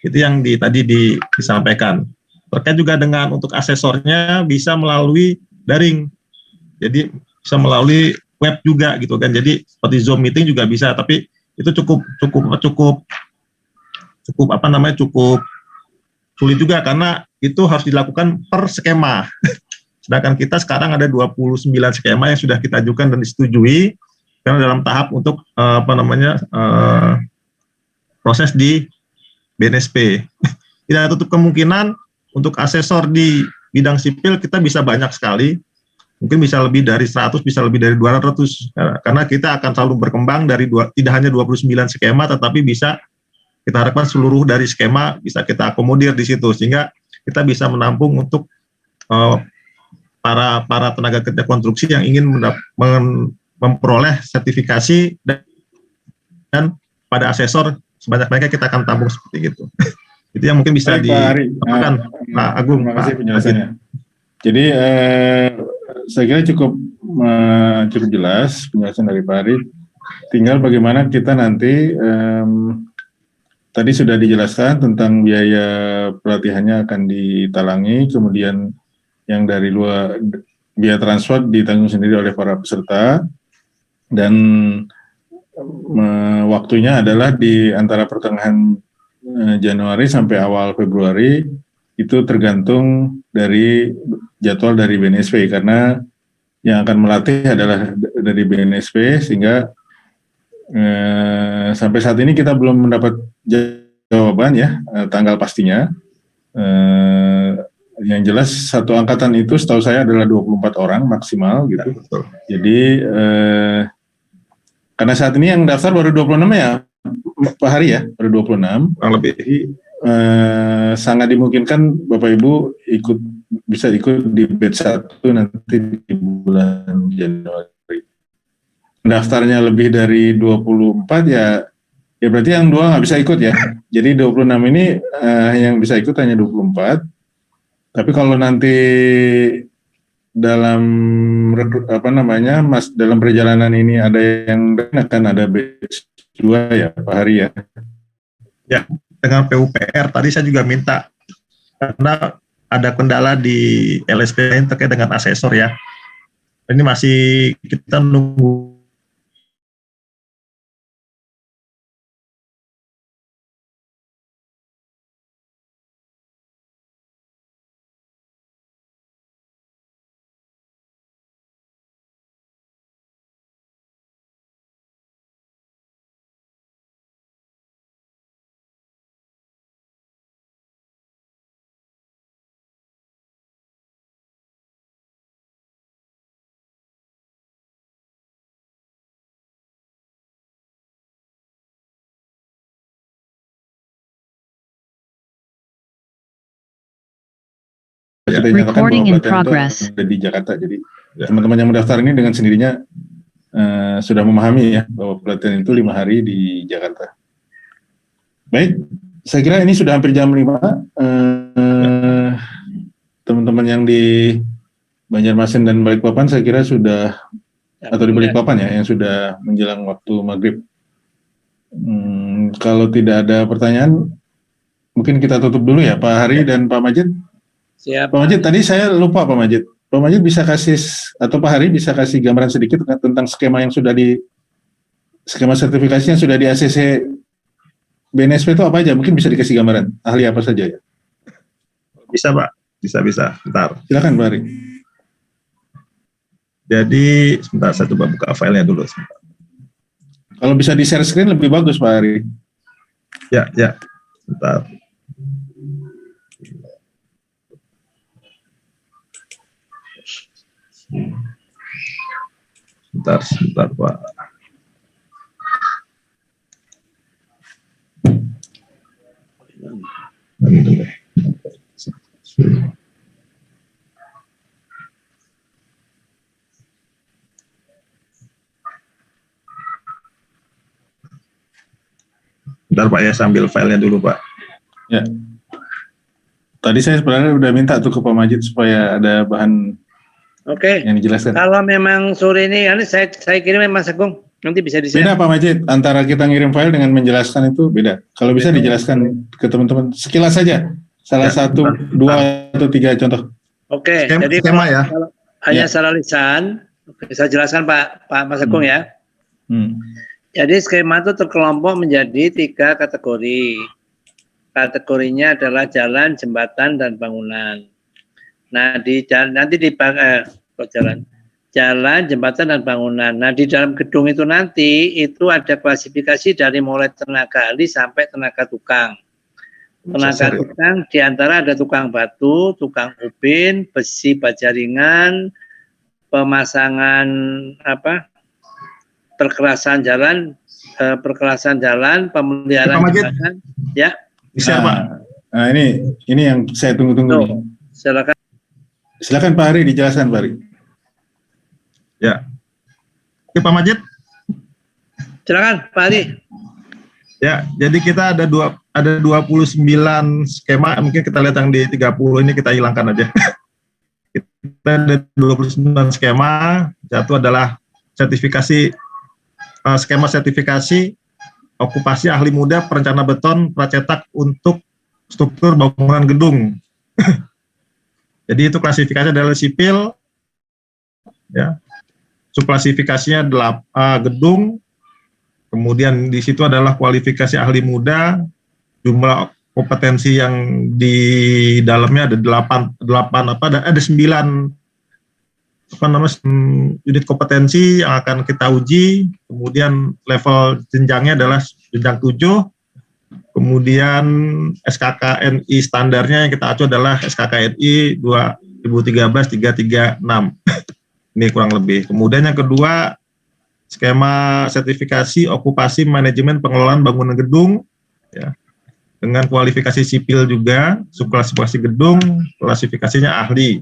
Itu yang tadi disampaikan. Terkait juga dengan untuk asesornya bisa melalui daring. Jadi bisa melalui web juga gitu kan. Jadi seperti Zoom meeting juga bisa, tapi itu cukup sulit juga karena itu harus dilakukan per skema. Sedangkan kita sekarang ada 29 skema yang sudah kita ajukan dan disetujui karena dalam tahap untuk proses di BNSP. Tidak tutup kemungkinan untuk asesor di bidang sipil kita bisa banyak sekali. Mungkin bisa lebih dari 100, bisa lebih dari 200. Karena kita akan selalu berkembang dari tidak hanya 29 skema, tetapi bisa kita harapkan seluruh dari skema bisa kita akomodir di situ. Sehingga kita bisa menampung untuk para tenaga kerja konstruksi yang ingin memperoleh sertifikasi dan pada asesor sebanyak-banyaknya kita akan tampung seperti itu. Itu yang mungkin bisa dikatakan Pak Agung. Terima kasih penjelasannya. Jadi saya kira cukup jelas penjelasan dari Pak Ari. Tinggal bagaimana kita nanti tadi sudah dijelaskan tentang biaya pelatihannya akan ditalangi, kemudian yang dari luar biaya transport ditanggung sendiri oleh para peserta, dan waktunya adalah di antara pertengahan Januari sampai awal Februari, itu tergantung dari jadwal dari BNSP, karena yang akan melatih adalah dari BNSP, sehingga sampai saat ini kita belum mendapat jawaban ya, tanggal pastinya. Yang jelas satu angkatan itu setahu saya adalah 24 orang maksimal gitu. Jadi karena saat ini yang daftar baru 26 ya Pak Hari ya, baru 26. Lebih. Jadi sangat dimungkinkan Bapak Ibu bisa ikut di batch 1 nanti di bulan Januari. Daftarnya lebih dari 24 ya berarti yang dua nggak bisa ikut ya. Jadi 26 ini yang bisa ikut hanya 24. Tapi kalau nanti dalam dalam perjalanan ini ada yang akan ada batch 2 ya Pak Hari ya. Ya, dengan PUPR tadi saya juga minta, karena ada kendala di LSP terkait dengan asesor ya. Ini masih kita nunggu Recording in progress. Ada di Jakarta, jadi teman-teman yang mendaftar ini dengan sendirinya sudah memahami ya bahwa pelatihan itu 5 hari di Jakarta. Baik, saya kira ini sudah hampir jam 5. Teman-teman yang di Banjarmasin dan Balikpapan saya kira sudah, atau di Balikpapan ya, yang sudah menjelang waktu maghrib. Kalau tidak ada pertanyaan, mungkin kita tutup dulu ya Pak Hari dan Pak Majid. Siap. Pak Majid, tadi saya lupa Pak Majid. Pak Majid bisa kasih, atau Pak Hari bisa kasih gambaran sedikit tentang skema yang sudah skema sertifikasinya sudah di ACC BNSP itu apa aja? Mungkin bisa dikasih gambaran, ahli apa saja ya? Bisa Pak, bisa. Bentar. Silakan Pak Hari. Jadi sebentar, saya coba buka filenya dulu. Sebentar. Kalau bisa di share screen lebih bagus Pak Hari. Ya, sebentar. Sebentar Pak. Bentar Pak ya, sambil filenya dulu Pak. Ya. Tadi saya sebenarnya udah minta tuh ke Pak Majid supaya ada bahan yang dijelaskan. Kalau memang sore ini saya kirim Mas Agung, nanti bisa di-share. Beda Pak Majid, antara kita ngirim file dengan menjelaskan itu beda. Kalau bisa dijelaskan ke teman-teman sekilas saja, salah satu, dua atau tiga contoh. Oke, jadi skema ya. Hanya secara lisan, saya jelaskan Pak Mas Agung ya. Jadi skema itu terkelompok menjadi 3 kategori. Kategorinya adalah jalan, jembatan, dan bangunan. Nah, jalan, jembatan, dan bangunan. Nah, di dalam gedung itu nanti itu ada klasifikasi dari mulai tenaga ahli sampai tenaga tukang. Tenaga tukang diantara ada tukang batu, tukang ubin, besi baja ringan, pemasangan perkerasan jalan, pemeliharaan jembatan. Ya. Bisa Pak. Nah, ini yang saya tunggu-tunggu. Silakan Pak Hari dijelaskan Pak Hari. Ya. Oke Pak Majid. Silakan Pak Hari. Ya, jadi kita ada 29 skema, mungkin kita lihat yang di 30 ini kita hilangkan aja. Kita ada 29 skema, satu adalah skema sertifikasi okupasi ahli muda perencana beton pracetak untuk struktur bangunan gedung. Jadi itu klasifikasinya adalah sipil, ya. Subklasifikasinya adalah gedung. Kemudian di situ adalah kualifikasi ahli muda, jumlah kompetensi yang di dalamnya ada 9 unit kompetensi yang akan kita uji. Kemudian level jenjangnya adalah jenjang 7. Kemudian SKKNI standarnya yang kita acu adalah SKKNI 2013-336. Ini kurang lebih. Kemudian yang kedua, skema sertifikasi okupasi manajemen pengelolaan bangunan gedung, ya, dengan kualifikasi sipil juga, subklasifikasi gedung, klasifikasinya ahli.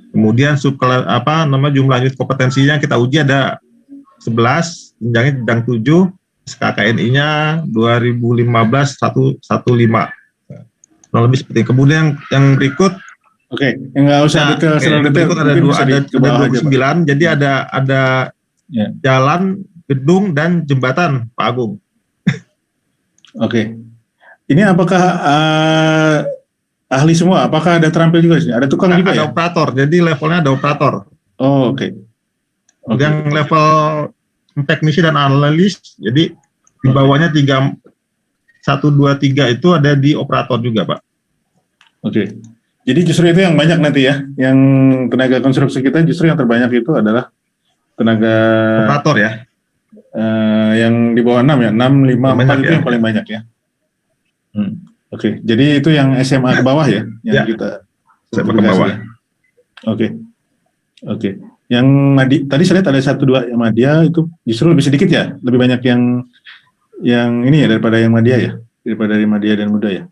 Kemudian jumlah unit kompetensinya kita uji ada 11, jenjangnya jenjang 7, SKKNI-nya 2015-115. Kurang lebih seperti itu. Kemudian yang berikut, nggak usah detail. Berikut ada 29, jadi ada jalan, gedung, dan jembatan, Pak Agung. Oke. Ini apakah ahli semua? Apakah ada terampil juga sih? Ada tukang juga ada ya? Operator, jadi levelnya ada operator. Oh, oke. Yang level teknisi dan analis, jadi di bawahnya 1, 2, 3 itu ada di operator juga, Pak. Oke. Jadi justru itu yang banyak nanti ya, yang tenaga konstruksi kita justru yang terbanyak itu adalah tenaga operator ya. Yang di bawah 6 ya, 6, 5, 4 itu yang paling banyak ya. Oke, jadi itu yang SMA ke bawah ya, yang kita SMA ke bawah. Ya? Oke. Yang tadi saya lihat ada 1, 2 yang Madya itu justru lebih sedikit ya, lebih banyak yang ini ya daripada yang Madya ya, daripada dari Madya dan Muda ya.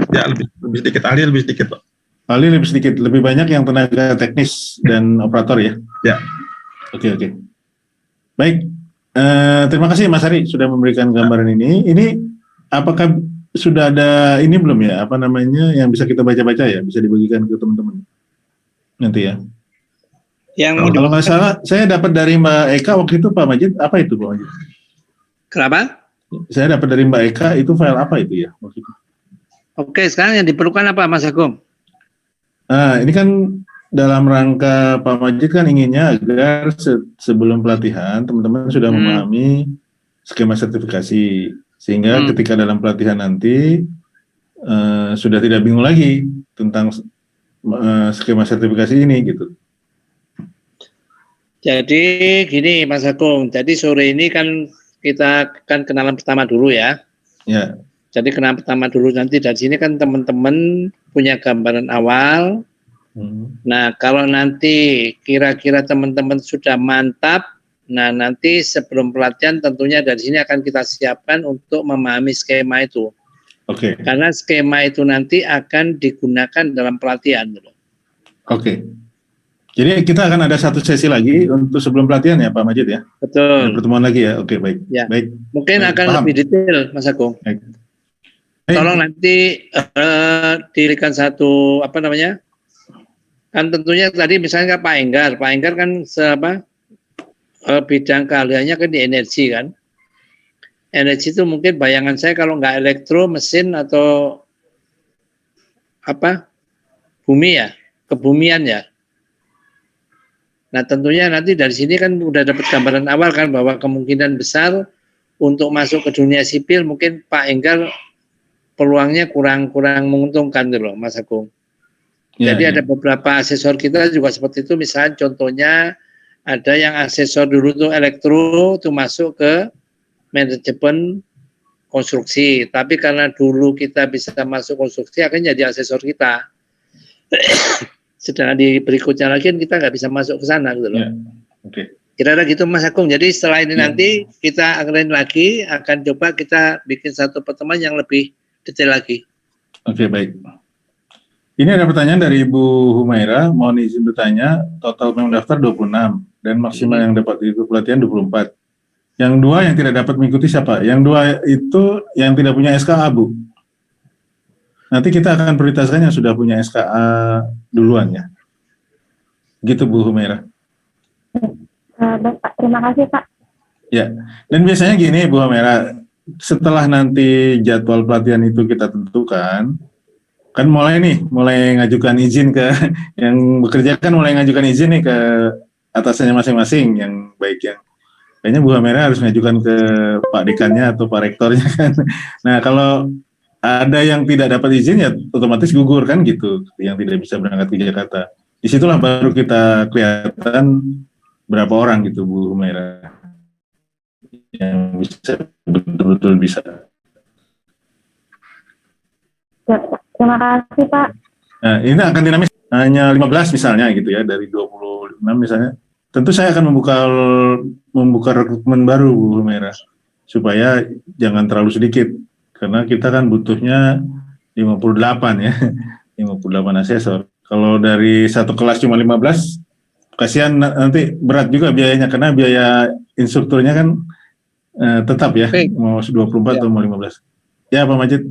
Ya, lebih sedikit, ahli lebih sedikit, Pak. Ahli lebih sedikit, lebih banyak yang tenaga teknis dan operator ya. Ya. Oke. Baik, terima kasih Mas Hari sudah memberikan gambaran ini. Ini apakah sudah ada ini belum ya, apa namanya, yang bisa kita baca-baca ya, bisa dibagikan ke teman-teman nanti ya. Kalau nggak salah, saya dapat dari Mbak Eka waktu itu Pak Majid, apa itu Pak Majid? Kenapa? Saya dapat dari Mbak Eka, itu file apa itu ya waktu itu? Oke, sekarang yang diperlukan apa Mas Agung? Nah, ini kan dalam rangka Pak Majid kan inginnya agar sebelum pelatihan teman-teman sudah memahami skema sertifikasi, sehingga ketika dalam pelatihan nanti sudah tidak bingung lagi tentang skema sertifikasi ini gitu. Jadi gini Mas Agung, jadi sore ini kan kita kan kenalan pertama dulu ya. Ya. Jadi kenalan pertama dulu, nanti dari sini kan teman-teman punya gambaran awal. Nah kalau nanti kira-kira teman-teman sudah mantap, nah nanti sebelum pelatihan tentunya dari sini akan kita siapkan untuk memahami skema itu. Oke. Karena skema itu nanti akan digunakan dalam pelatihan. Oke. Jadi kita akan ada satu sesi lagi untuk sebelum pelatihan ya Pak Majid ya? Betul. Ada pertemuan lagi ya? Oke, baik. Ya. Baik. Mungkin baik, akan paham. lebih detail Mas Agung. Baik. Tolong nanti dirikan satu apa namanya? Kan tentunya tadi misalnya Pak Enggar kan bidang keahliannya kan di energi kan. Energi itu mungkin bayangan saya kalau nggak elektro, mesin atau apa? Bumi ya, kebumian ya. Nah tentunya nanti dari sini kan udah dapat gambaran awal kan bahwa kemungkinan besar untuk masuk ke dunia sipil mungkin Pak Enggar peluangnya kurang menguntungkan loh Mas Agung. Ya, Jadi ya. ada beberapa asesor kita juga seperti itu, misalnya contohnya ada yang asesor dulu tuh elektro tuh masuk ke manajemen konstruksi, tapi karena dulu kita bisa masuk konstruksi akan jadi asesor kita. Sedangkan di berikutnya lagi kita nggak bisa masuk ke sana gitu loh. Ya. Oke. Kira-kira gitu Mas Agung. Jadi setelah ini nanti kita akan coba kita bikin satu pertemuan yang lebih detail lagi. Oke, baik. Ini ada pertanyaan dari Ibu Humaira, mohon izin bertanya, total yang daftar 26 dan maksimal yang dapat ikut pelatihan 24. Yang dua yang tidak dapat mengikuti siapa? Yang dua itu yang tidak punya SKA, Bu. Nanti kita akan prioritaskan yang sudah punya SKA duluan ya. Gitu Bu Humaira. Baik Pak, terima kasih Pak. Ya, dan biasanya gini Bu Humaira, setelah nanti jadwal pelatihan itu kita tentukan, kan mulai ngajukan izin ke yang bekerja kan mulai ngajukan izin nih ke atasannya masing-masing, yang baik yang kayaknya Bu Humaira harus ngajukan ke Pak Dekannya atau Pak Rektornya kan. Nah kalau ada yang tidak dapat izin ya otomatis gugur kan gitu, yang tidak bisa berangkat ke Jakarta. Disitulah baru kita kelihatan berapa orang gitu Bu Humaira yang bisa betul-betul bisa. Terima kasih Pak. Nah ini akan dinamis, hanya 15 misalnya gitu ya, dari 26 misalnya. Tentu saya akan membuka rekrutmen baru Bu Humaira supaya jangan terlalu sedikit. Karena kita kan butuhnya 58 ya, 58 asesor. Kalau dari satu kelas cuma 15, kasihan nanti berat juga biayanya, karena biaya instrukturnya kan tetap ya, mau 24 atau mau 15. Ya Pak Majid?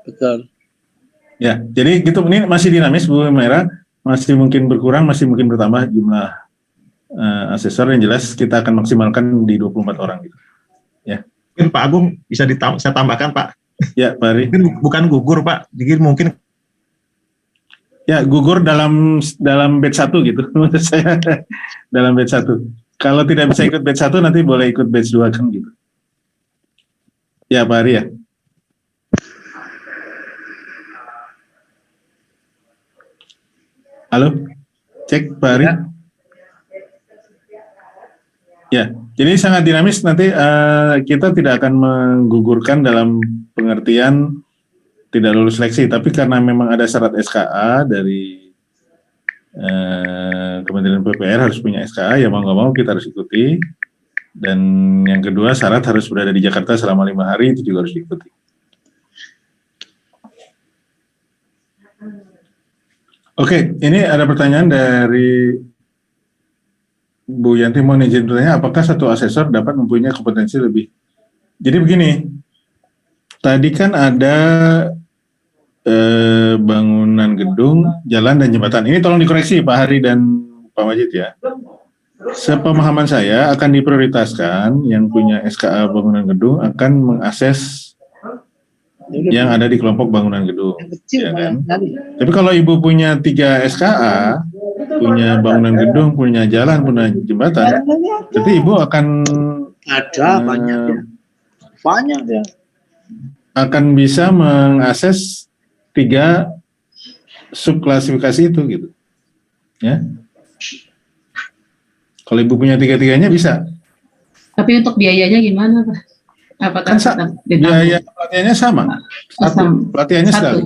Betul. Ya, jadi gitu, ini masih dinamis Bu Humaira, masih mungkin berkurang, masih mungkin bertambah jumlah asesor, yang jelas kita akan maksimalkan di 24 orang gitu. Ya. Mungkin Pak Agung bisa saya tambahkan Pak. Ya Pak Ari. Mungkin bukan gugur Pak, jadi mungkin ya gugur dalam batch 1 gitu menurut saya. Dalam batch 1. Kalau tidak bisa ikut batch 1 nanti boleh ikut batch 2 kan gitu. Ya Pak Ari ya. Halo, cek Pak Ari. Ya, jadi sangat dinamis, nanti kita tidak akan menggugurkan dalam pengertian tidak lulus seleksi, tapi karena memang ada syarat SKA dari Kementerian PPR harus punya SKA, ya mau nggak mau kita harus ikuti. Dan yang kedua, syarat harus berada di Jakarta selama 5 hari, itu juga harus diikuti. Oke, ini ada pertanyaan dari Bu Yanti, mohon izin bertanya, apakah satu asesor dapat mempunyai kompetensi lebih? Jadi begini, tadi kan ada bangunan gedung, jalan, dan jembatan. Ini tolong dikoreksi Pak Hari dan Pak Majid ya. Sepemahaman saya akan diprioritaskan yang punya SKA bangunan gedung akan mengakses yang ada di kelompok bangunan gedung. Ya kan? Tapi kalau Ibu punya 3 SKA, punya bangunan gedung, punya jalan, punya jembatan, berarti Ibu akan ada banyak ya. Banyak ya. Akan bisa mengakses 3 subklasifikasi itu gitu. Ya. Kalau Ibu punya 3-tiganya bisa. Tapi untuk biayanya gimana, Pak? Apakah tetap biaya pelatihannya sama? Pelatihannya sekali.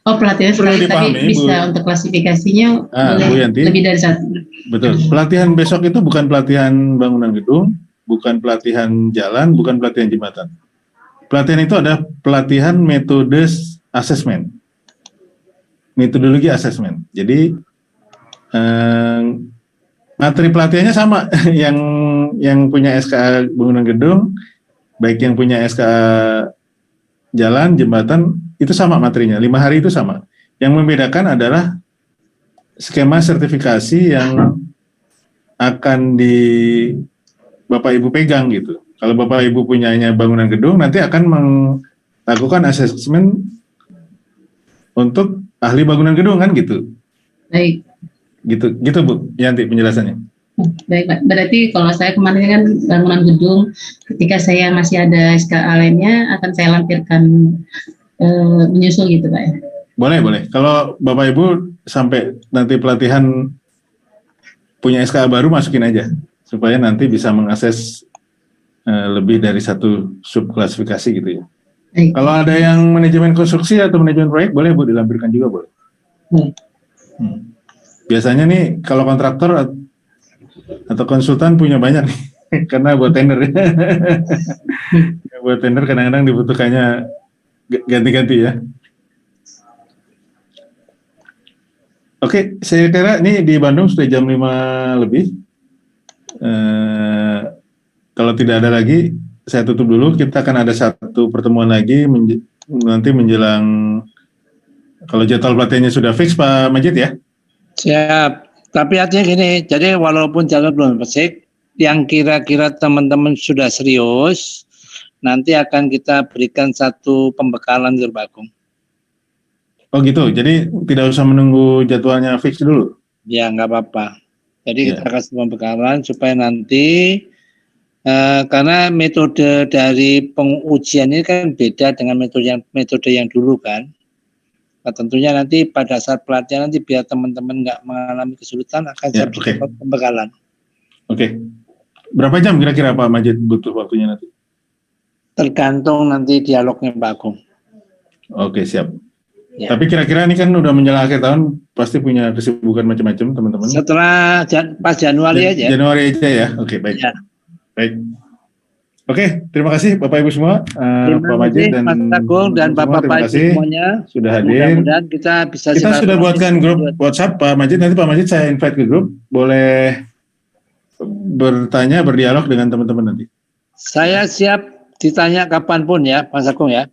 Oh, pelatihannya sekali, tapi bisa untuk klasifikasinya lebih dari 1. Betul. Pelatihan besok itu bukan pelatihan bangunan gedung, bukan pelatihan jalan, bukan pelatihan jembatan. Pelatihan itu ada pelatihan metode asesmen, metodologi asesmen. Jadi materi pelatihannya sama, yang punya SKA bangunan gedung, baik yang punya SKA jalan, jembatan, itu sama materinya, 5 hari itu sama. Yang membedakan adalah skema sertifikasi yang akan di Bapak Ibu pegang gitu. Kalau Bapak Ibu punyanya bangunan gedung, nanti akan melakukan asesmen untuk ahli bangunan gedung kan gitu. Baik. Gitu Bu, Yanti penjelasannya. Baik Pak, berarti kalau saya kemarin kan bangunan gedung, ketika saya masih ada SKA lainnya akan saya lampirkan menyusul gitu Pak ya? Boleh. Kalau Bapak Ibu sampai nanti pelatihan punya SKA baru, masukin aja supaya nanti bisa mengakses lebih dari 1 subklasifikasi gitu ya. Baik. Kalau ada yang manajemen konstruksi atau manajemen proyek, boleh Bu dilampirkan juga boleh. Biasanya nih kalau kontraktor atau konsultan punya banyak nih, karena buat tender. Buat tender kadang-kadang dibutuhkannya ganti-ganti ya. Oke, saya kira ini di Bandung sudah jam 5 lebih. Kalau tidak ada lagi, saya tutup dulu. Kita akan ada 1 pertemuan lagi nanti menjelang, kalau jadwal pelatihannya sudah fix Pak Majid ya? Siap. Tapi artinya gini, jadi walaupun jadwal belum fix, yang kira-kira teman-teman sudah serius, nanti akan kita berikan 1 pembekalan Gerbakung. Oh gitu, jadi tidak usah menunggu jadwalnya fix dulu? Ya, nggak apa-apa. Jadi kita kasih pembekalan supaya nanti, karena metode dari pengujian ini kan beda dengan metode yang dulu kan. Nah, tentunya nanti pada saat pelatihan nanti biar teman-teman nggak mengalami kesulitan akan saya berikan pembekalan. Oke. Berapa jam kira-kira Pak Majid butuh waktunya nanti? Tergantung nanti dialognya Pak Agung. Oke, siap. Ya. Tapi kira-kira ini kan udah menjelang akhir tahun, pasti punya kesibukan macam-macam teman-teman. Setelah pas Januari aja. Januari aja ya. Oke, baik. Ya. Baik. Oke, terima kasih Bapak Ibu semua, Pak Majid dan Mas Agung dan Bapak-Bapak semuanya sudah hadir. Mudah-mudahan kita bisa sudah buatkan grup WhatsApp Pak Majid. Nanti Pak Majid saya invite ke grup, boleh bertanya, berdialog dengan teman-teman nanti. Saya siap ditanya kapanpun ya, Mas Agung ya.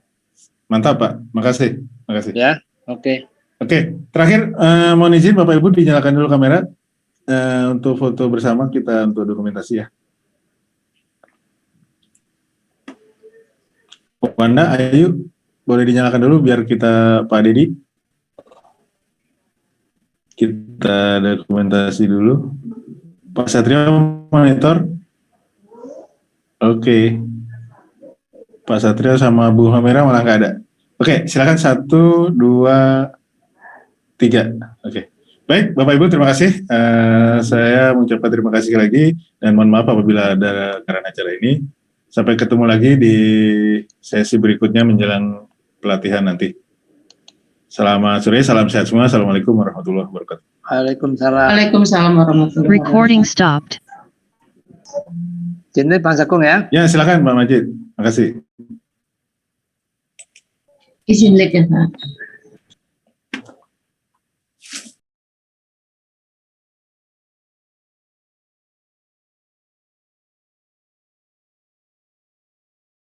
Mantap Pak, makasih. Ya, oke. Oke, terakhir mohon izin Bapak Ibu dinyalakan dulu kamera untuk foto bersama kita untuk dokumentasi ya. Wanda, ayo boleh dinyalakan dulu biar kita Pak Dedi. Kita dokumentasi dulu. Pak Satria monitor. Oke. Pak Satria sama Bu Hamera malah nggak ada. Oke, silakan 1, 2, 3. Oke. Baik, Bapak Ibu terima kasih. Saya mengucapkan terima kasih lagi dan mohon maaf apabila ada karena acara ini. Sampai ketemu lagi di sesi berikutnya menjelang pelatihan nanti. Selamat sore, salam sehat semua. Assalamualaikum warahmatullahi wabarakatuh. Waalaikumsalam. Waalaikumsalam warahmatullahi wabarakatuh. Recording stopped. Jadi Pak Agung ya? Ya, silakan Pak Majid. Terima kasih. Izin lihat ya Pak.